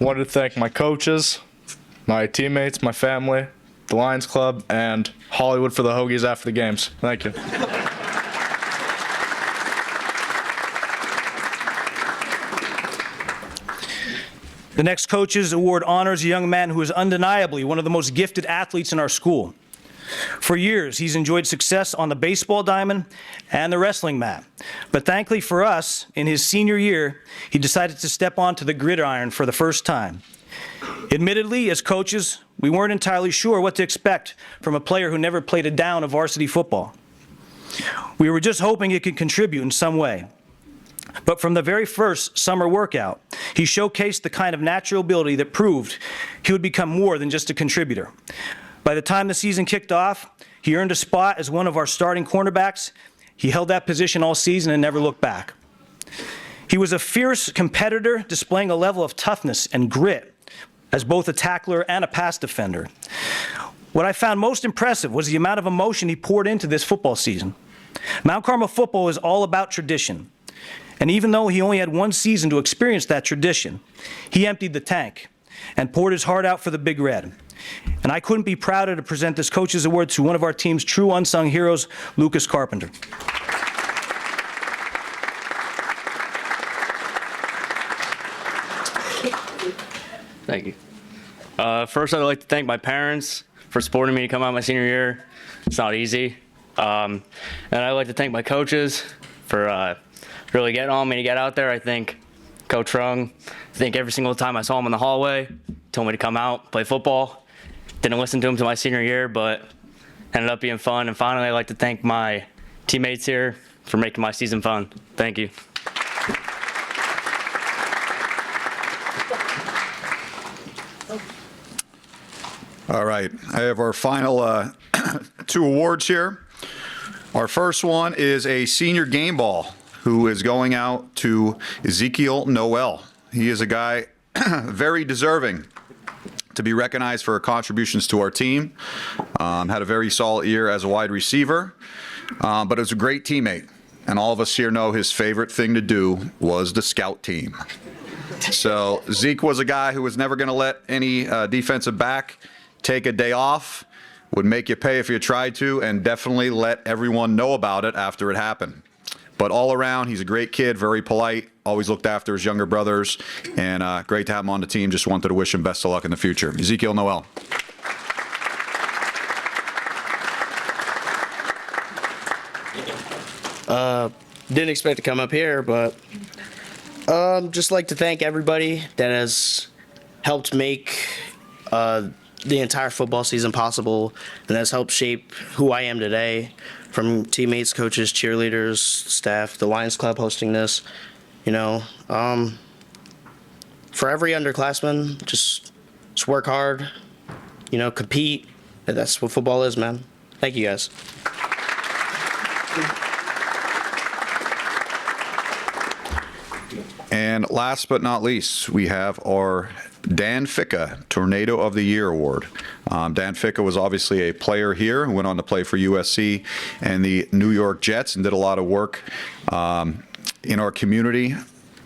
Wanted to thank my coaches, my teammates, my family, the Lions Club, and Hollywood for the hoagies after the games. Thank you. The next Coach's Award honors a young man who is undeniably one of the most gifted athletes in our school. For years, he's enjoyed success on the baseball diamond and the wrestling mat. But thankfully for us, in his senior year, he decided to step onto the gridiron for the first time. Admittedly, as coaches, we weren't entirely sure what to expect from a player who never played a down of varsity football. We were just hoping he could contribute in some way. But from the very first summer workout, he showcased the kind of natural ability that proved he would become more than just a contributor. By the time the season kicked off, he earned a spot as one of our starting cornerbacks. He held that position all season and never looked back. He was a fierce competitor, displaying a level of toughness and grit as both a tackler and a pass defender. What I found most impressive was the amount of emotion he poured into this football season. Mount Carmel football is all about tradition. And even though he only had one season to experience that tradition, he emptied the tank and poured his heart out for the Big Red. And I couldn't be prouder to present this Coach's Award to one of our team's true unsung heroes, Lucas Carpenter. Thank you. First, I'd like to thank my parents for supporting me to come out my senior year. It's not easy. And I'd like to thank my coaches for really getting on me to get out there. I think Coach Rung, I think every single time I saw him in the hallway, told me to come out, play football. Didn't listen to him till my senior year, but ended up being fun. And finally, I'd like to thank my teammates here for making my season fun. Thank you. All right, I have our final 2 awards here. Our first one is a senior game ball who is going out to Ezekiel Noel. He is a guy very deserving to be recognized for contributions to our team. Had a very solid year as a wide receiver, but is a great teammate. And all of us here know his favorite thing to do was the scout team. So Zeke was a guy who was never going to let any defensive back take a day off, would make you pay if you tried to, and definitely let everyone know about it after it happened. But all around, he's a great kid, very polite, always looked after his younger brothers, and great to have him on the team. Just wanted to wish him best of luck in the future. Ezekiel Noel. Didn't expect to come up here, but just like to thank everybody that has helped make the entire football season possible and has helped shape who I am today, from teammates, coaches, cheerleaders, staff, the Lions Club hosting this. You know, for every underclassman, just work hard, you know, compete. That's what football is, man. Thank you, guys. And last but not least, we have our Dan Ficca Tornado of the Year Award. Dan Ficca was obviously a player here, went on to play for USC and the New York Jets, and did a lot of work in our community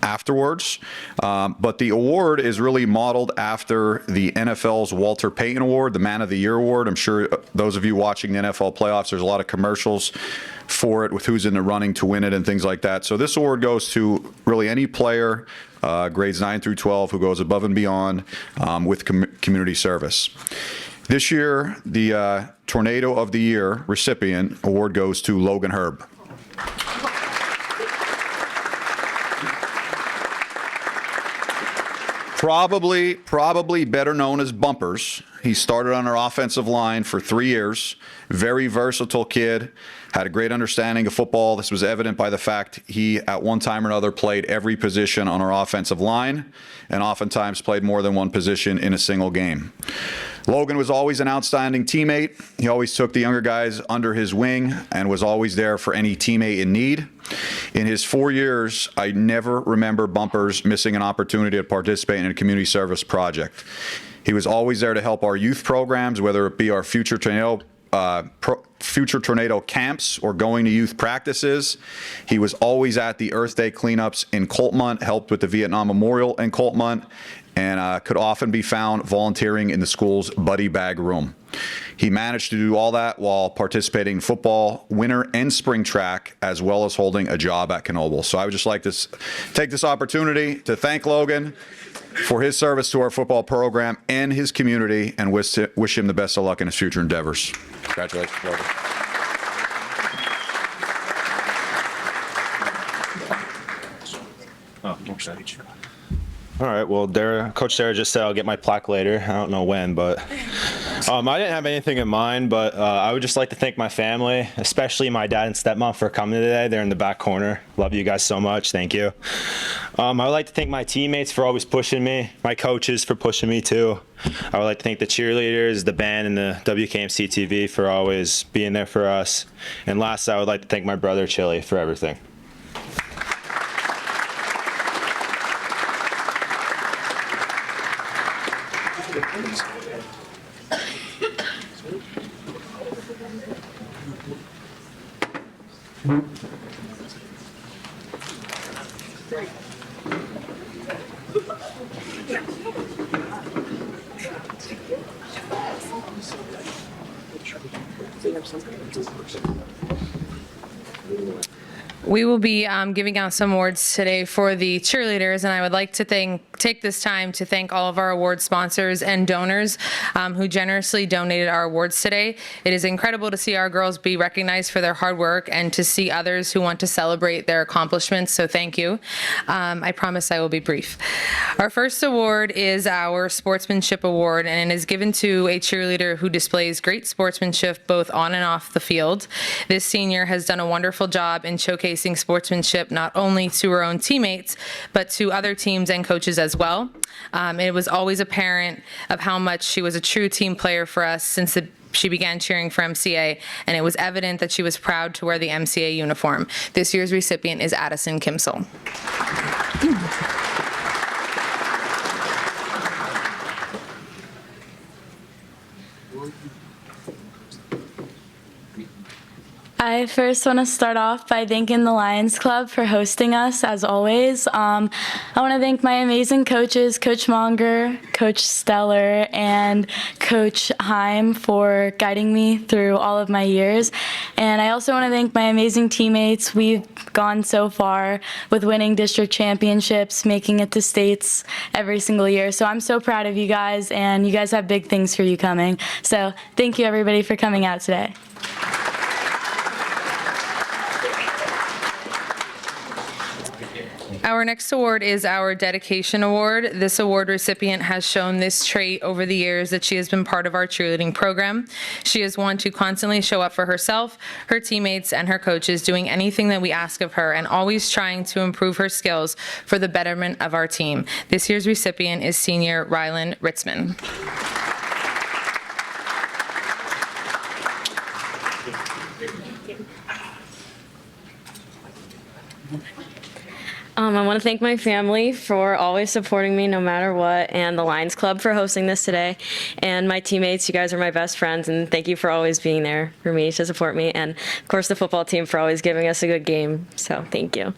afterwards. But the award is really modeled after the NFL's Walter Payton Award, the Man of the Year Award. I'm sure those of you watching the NFL playoffs, there's a lot of commercials for it with who's in the running to win it and things like that. So this award goes to really any player, grades 9 through 12, who goes above and beyond with community service. This year, the Tornado of the Year recipient award goes to Logan Herb. Probably better known as Bumpers. He started on our offensive line for 3 years. Very versatile kid. Had a great understanding of football. This was evident by the fact he, at one time or another, played every position on our offensive line, and oftentimes played more than one position in a single game. Logan was always an outstanding teammate. He always took the younger guys under his wing and was always there for any teammate in need. In his 4 years, I never remember Bumpers missing an opportunity to participate in a community service project. He was always there to help our youth programs, whether it be our future tornado camps or going to youth practices. He was always at the Earth Day cleanups in Coltmont, helped with the Vietnam Memorial in Coltmont, and could often be found volunteering in the school's buddy bag room. He managed to do all that while participating in football, winter and spring track, as well as holding a job at Knoebel. So I would just like to take this opportunity to thank Logan for his service to our football program and his community, and wish him the best of luck in his future endeavors. Congratulations, Logan. All right, well, Coach Sarah just said I'll get my plaque later. I don't know when, but I didn't have anything in mind, but I would just like to thank my family, especially my dad and stepmom, for coming today. They're in the back corner. Love you guys so much. Thank you. I would like to thank my teammates for always pushing me, my coaches for pushing me too. I would like to thank the cheerleaders, the band, and the WKMC TV for always being there for us. And last, I would like to thank my brother, Chili, for everything. We will be giving out some awards today for the cheerleaders, and I would like to thank take this time to thank all of our award sponsors and donors who generously donated our awards today. It is incredible to see our girls be recognized for their hard work and to see others who want to celebrate their accomplishments, so thank you. I promise I will be brief. Our first award is our Sportsmanship Award, and it is given to a cheerleader who displays great sportsmanship both on and off the field. This senior has done a wonderful job in showcasing sportsmanship not only to her own teammates, but to other teams and coaches as well. It was always apparent of how much she was a true team player for us since she began cheering for MCA, and it was evident that she was proud to wear the MCA uniform. This year's recipient is Addison Kimsel. I first want to start off by thanking the Lions Club for hosting us, as always. I want to thank my amazing coaches, Coach Monger, Coach Steller, and Coach Heim for guiding me through all of my years. And I also want to thank my amazing teammates. We've gone so far with winning district championships, making it to states every single year. So I'm so proud of you guys, and you guys have big things for you coming. So thank you, everybody, for coming out today. Our next award is our Dedication Award. This award recipient has shown this trait over the years that she has been part of our cheerleading program. She is one to constantly show up for herself, her teammates, and her coaches, doing anything that we ask of her and always trying to improve her skills for the betterment of our team. This year's recipient is senior Rylan Ritzman. I want to thank my family for always supporting me no matter what, and the Lions Club for hosting this today, and my teammates. You guys are my best friends, and thank you for always being there for me to support me, and of course the football team for always giving us a good game. So thank you.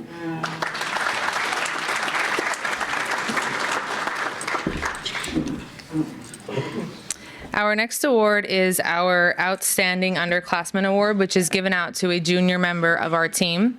Our next award is our Outstanding Underclassmen Award, which is given out to a junior member of our team.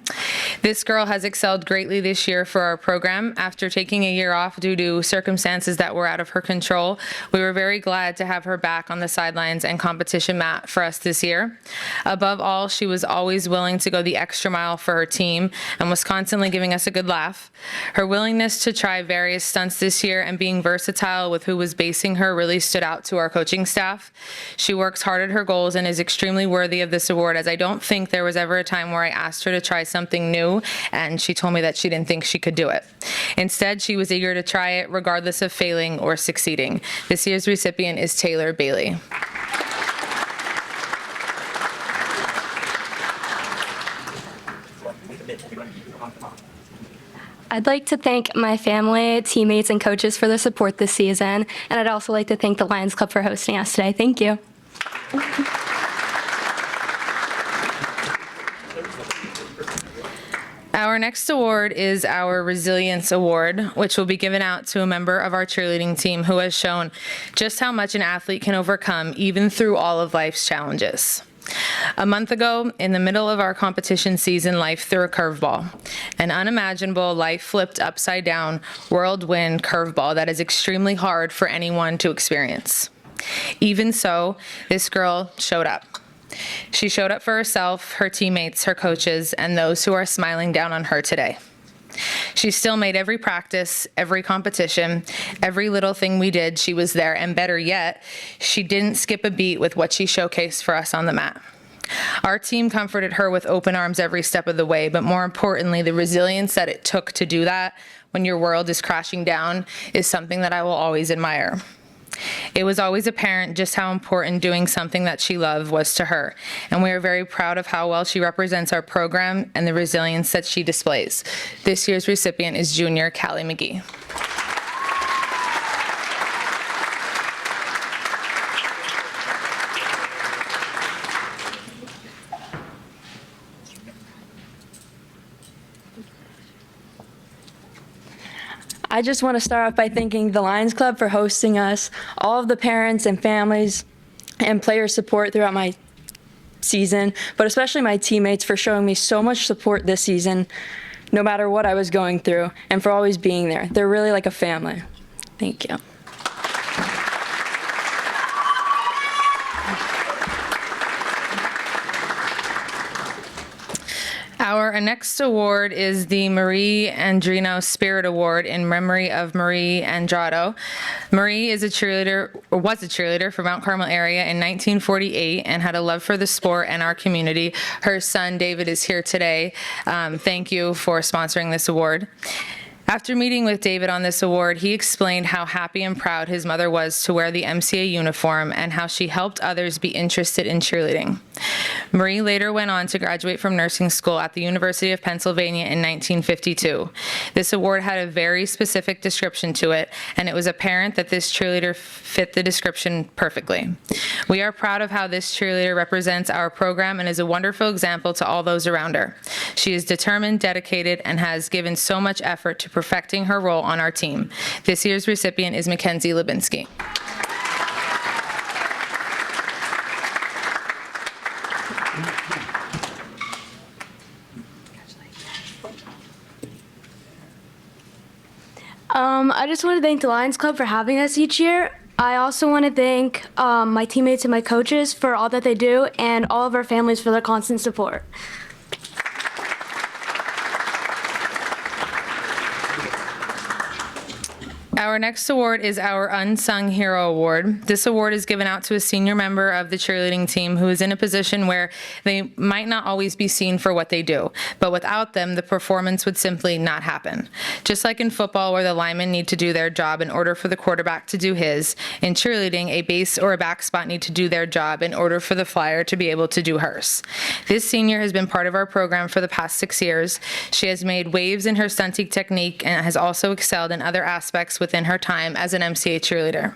This girl has excelled greatly this year for our program. After taking a year off due to circumstances that were out of her control, we were very glad to have her back on the sidelines and competition mat for us this year. Above all, she was always willing to go the extra mile for her team and was constantly giving us a good laugh. Her willingness to try various stunts this year and being versatile with who was basing her really stood out to our coaching staff. She works hard at her goals and is extremely worthy of this award, as I don't think there was ever a time where I asked her to try something new and she told me that she didn't think she could do it. Instead, she was eager to try it regardless of failing or succeeding. This year's recipient is Taylor Bailey. I'd like to thank my family, teammates, and coaches for their support this season, and I'd also like to thank the Lions Club for hosting us today. Thank you. Our next award is our Resilience Award, which will be given out to a member of our cheerleading team who has shown just how much an athlete can overcome even through all of life's challenges. A month ago, in the middle of our competition season, life threw a curveball. An unimaginable, life flipped upside down, whirlwind curveball that is extremely hard for anyone to experience. Even so, this girl showed up. She showed up for herself, her teammates, her coaches, and those who are smiling down on her today. She still made every practice, every competition, every little thing we did, she was there, and better yet, she didn't skip a beat with what she showcased for us on the mat. Our team comforted her with open arms every step of the way, but more importantly, the resilience that it took to do that when your world is crashing down is something that I will always admire. It was always apparent just how important doing something that she loved was to her, and we are very proud of how well she represents our program and the resilience that she displays. This year's recipient is junior Callie McGee. I just want to start off by thanking the Lions Club for hosting us, all of the parents and families and player support throughout my season, but especially my teammates for showing me so much support this season no matter what I was going through, and for always being there. They're really like a family. Thank you. Our next award is the Marie Andrino Spirit Award in memory of Marie Andrado. Marie is a cheerleader, or was a cheerleader for Mount Carmel area in 1948 and had a love for the sport and our community. Her son, David, is here today. Thank you for sponsoring this award. After meeting with David on this award, he explained how happy and proud his mother was to wear the MCA uniform and how she helped others be interested in cheerleading. Marie later went on to graduate from nursing school at the University of Pennsylvania in 1952. This award had a very specific description to it, and it was apparent that this cheerleader fit the description perfectly. We are proud of how this cheerleader represents our program and is a wonderful example to all those around her. She is determined, dedicated, and has given so much effort to perfecting her role on our team. This year's recipient is Mackenzie Lubinsky. I just want to thank the Lions Club for having us each year. I also want to thank my teammates and my coaches for all that they do, and all of our families for their constant support. Our next award is our Unsung Hero Award. This award is given out to a senior member of the cheerleading team who is in a position where they might not always be seen for what they do, but without them, the performance would simply not happen. Just like in football, where the linemen need to do their job in order for the quarterback to do his, in cheerleading, a base or a back spot need to do their job in order for the flyer to be able to do hers. This senior has been part of our program for the past 6 years. She has made waves in her stunting technique and has also excelled in other aspects within her time as an MCA cheerleader.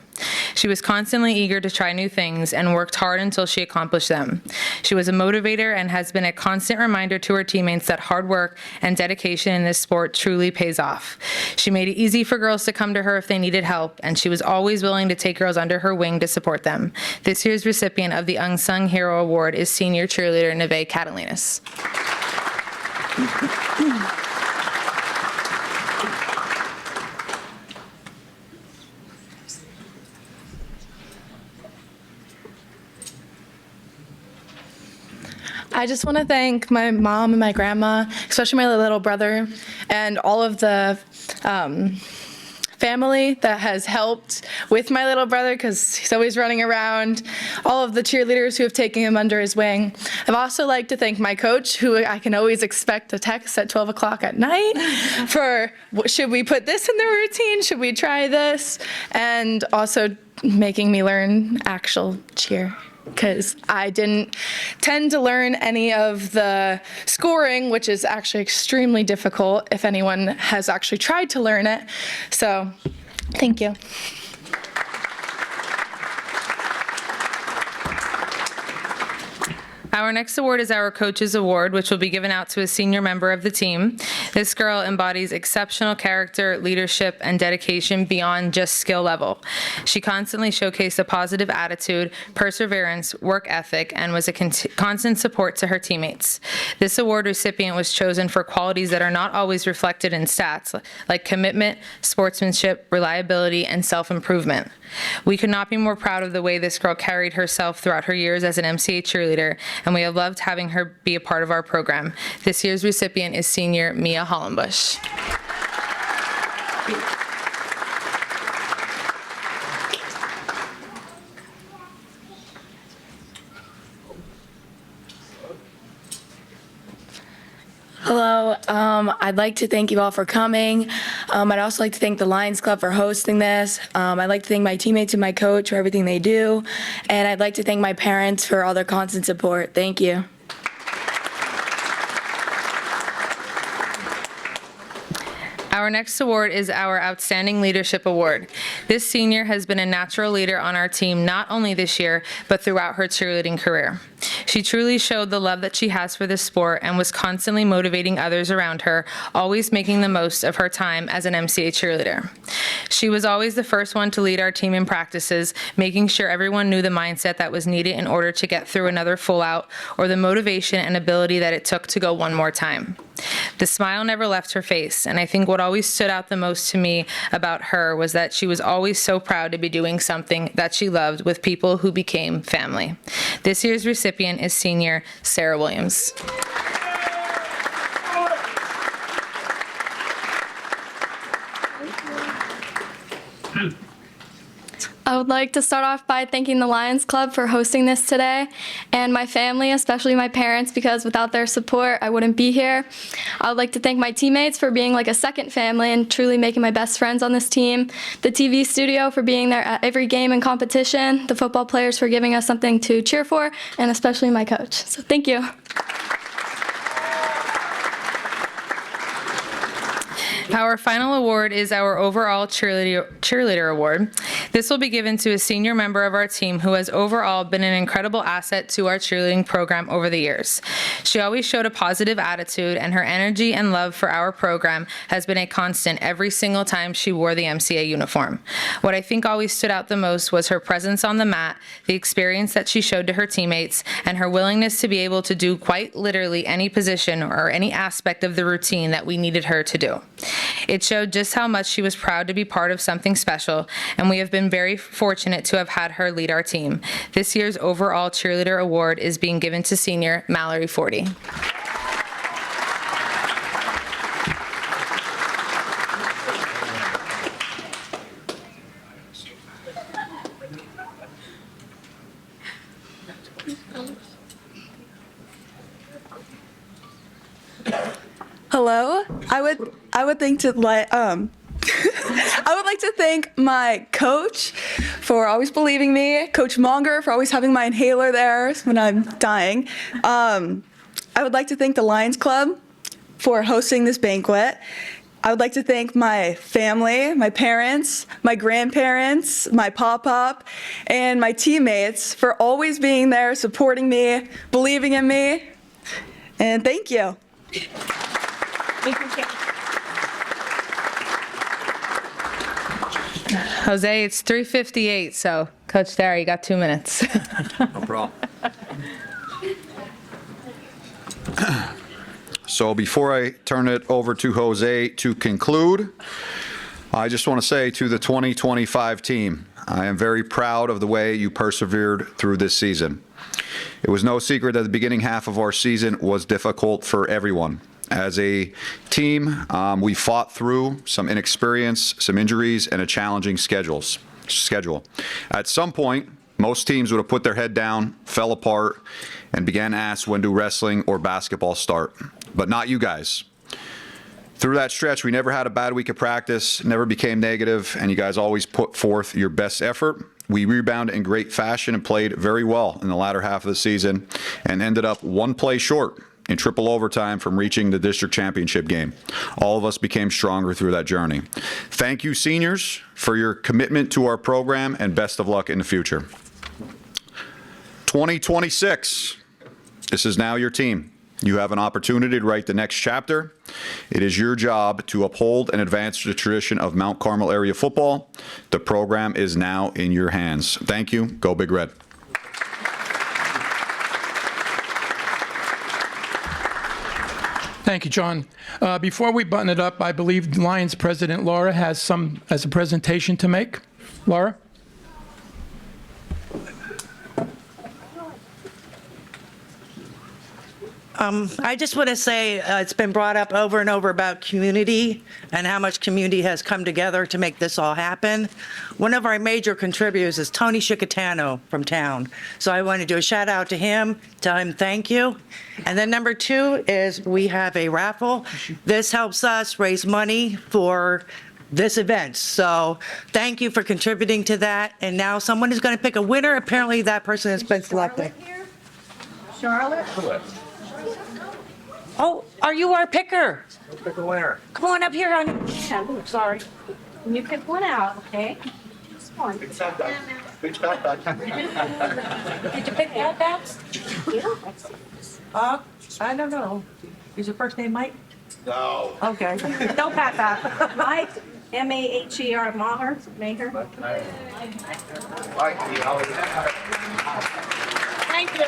She was constantly eager to try new things and worked hard until she accomplished them. She was a motivator and has been a constant reminder to her teammates that hard work and dedication in this sport truly pays off. She made it easy for girls to come to her if they needed help, and she was always willing to take girls under her wing to support them. This year's recipient of the Unsung Hero Award is senior cheerleader Neve Catalinas. I just want to thank my mom and my grandma, especially my little brother, and all of the family that has helped with my little brother because he's always running around, all of the cheerleaders who have taken him under his wing. I'd also like to thank my coach, who I can always expect a text at 12 o'clock at night for, should we put this in the routine? Should we try this? And also making me learn actual cheer, because I didn't tend to learn any of the scoring, which is actually extremely difficult if anyone has actually tried to learn it. So, thank you. Our next award is our Coaches Award, which will be given out to a senior member of the team. This girl embodies exceptional character, leadership, and dedication beyond just skill level. She constantly showcased a positive attitude, perseverance, work ethic, and was a constant support to her teammates. This award recipient was chosen for qualities that are not always reflected in stats, like commitment, sportsmanship, reliability, and self-improvement. We could not be more proud of the way this girl carried herself throughout her years as an MCA cheerleader, and we have loved having her be a part of our program. This year's recipient is senior Mia Hollenbush. Hello. I'd like to thank you all for coming. I'd also like to thank the Lions Club for hosting this. I'd like to thank my teammates and my coach for everything they do. And I'd like to thank my parents for all their constant support. Thank you. Our next award is our Outstanding Leadership Award. This senior has been a natural leader on our team not only this year, but throughout her cheerleading career. She truly showed the love that she has for this sport and was constantly motivating others around her, always making the most of her time as an MCA cheerleader. She was always the first one to lead our team in practices, making sure everyone knew the mindset that was needed in order to get through another full out, or the motivation and ability that it took to go one more time. The smile never left her face, and I think what always stood out the most to me about her was that she was always so proud to be doing something that she loved with people who became family. This year's recipient is senior Sarah Williams. I would like to start off by thanking the Lions Club for hosting this today, and my family, especially my parents, because without their support, I wouldn't be here. I would like to thank my teammates for being like a second family and truly making my best friends on this team, the TV studio for being there at every game and competition, the football players for giving us something to cheer for, and especially my coach. So thank you. Our final award is our overall cheerleader award. This will be given to a senior member of our team who has overall been an incredible asset to our cheerleading program over the years. She always showed a positive attitude, and her energy and love for our program has been a constant every single time she wore the MCA uniform. What I think always stood out the most was her presence on the mat, the experience that she showed to her teammates, and her willingness to be able to do quite literally any position or any aspect of the routine that we needed her to do. It showed just how much she was proud to be part of something special, and we have been very fortunate to have had her lead our team. This year's overall cheerleader award is being given to senior Mallory Forty. Hello. I would think to I would like to thank my coach for always believing me, Coach Monger for always having my inhaler there when I'm dying. I would like to thank the Lions Club for hosting this banquet. I would like to thank my family, my parents, my grandparents, my pop-up, and my teammates for always being there, supporting me, believing in me, and thank you. Jose, it's 3:58, so Coach Dara, you got 2 minutes. No problem. So before I turn it over to Jose to conclude, I just want to say to the 2025 team, I am very proud of the way you persevered through this season. It was no secret that the beginning half of our season was difficult for everyone. As a team, we fought through some inexperience, some injuries, and a challenging schedule. At some point, most teams would have put their head down, fell apart, and began to ask when do wrestling or basketball start. But not you guys. Through that stretch, we never had a bad week of practice, never became negative, and you guys always put forth your best effort. We rebounded in great fashion and played very well in the latter half of the season and ended up one play short in triple overtime from reaching the district championship game. All of us became stronger through that journey. Thank you, seniors, for your commitment to our program, and best of luck in the future. 2026, this is now your team. You have an opportunity to write the next chapter. It is your job to uphold and advance the tradition of Mount Carmel area football. The program is now in your hands. Thank you. Go Big Red. Thank you, John. Before we button it up, I believe Lions President Laura has a presentation to make. Laura? I just want to say it's been brought up over and over about community and how much community has come together to make this all happen. One of our major contributors is Tony Chicatano from town. So I want to do a shout out to him, tell him thank you. And then number 2 is we have a raffle. This helps us raise money for this event. So thank you for contributing to that. And now someone is going to pick a winner. Apparently that person has been selected. Charlotte? Oh, are you our picker? Pick a winner. Come on up here, honey. Sorry. You pick one out, okay? Just one. Big fat guy. Big fat guy. Did you pick that, Babs? Yeah. I don't know. Is your first name Mike? No. Okay. Don't pat that. Mike, M-A-H-E-R, Maher. Thank you.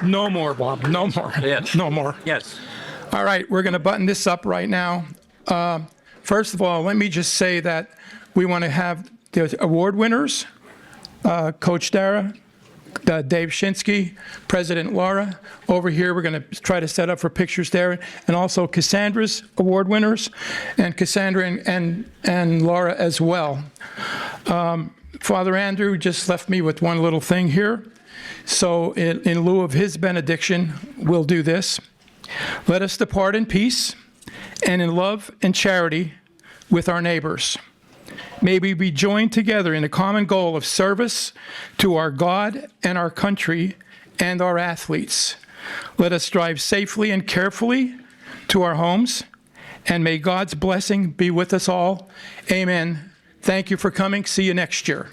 No more, Bob. No more. Yes. No more. Yes. All right, we're going to button this up right now. First of all, let me just say that we want to have the award winners, Coach Dara, Dave Shinsky, President Laura. Over here, we're going to try to set up for pictures there, and also Cassandra's award winners, and Cassandra and Laura as well. Father Andrew just left me with one little thing here. So in lieu of his benediction, we'll do this. Let us depart in peace and in love and charity with our neighbors. May we be joined together in the common goal of service to our God and our country and our athletes. Let us drive safely and carefully to our homes, and may God's blessing be with us all. Amen. Thank you for coming. See you next year.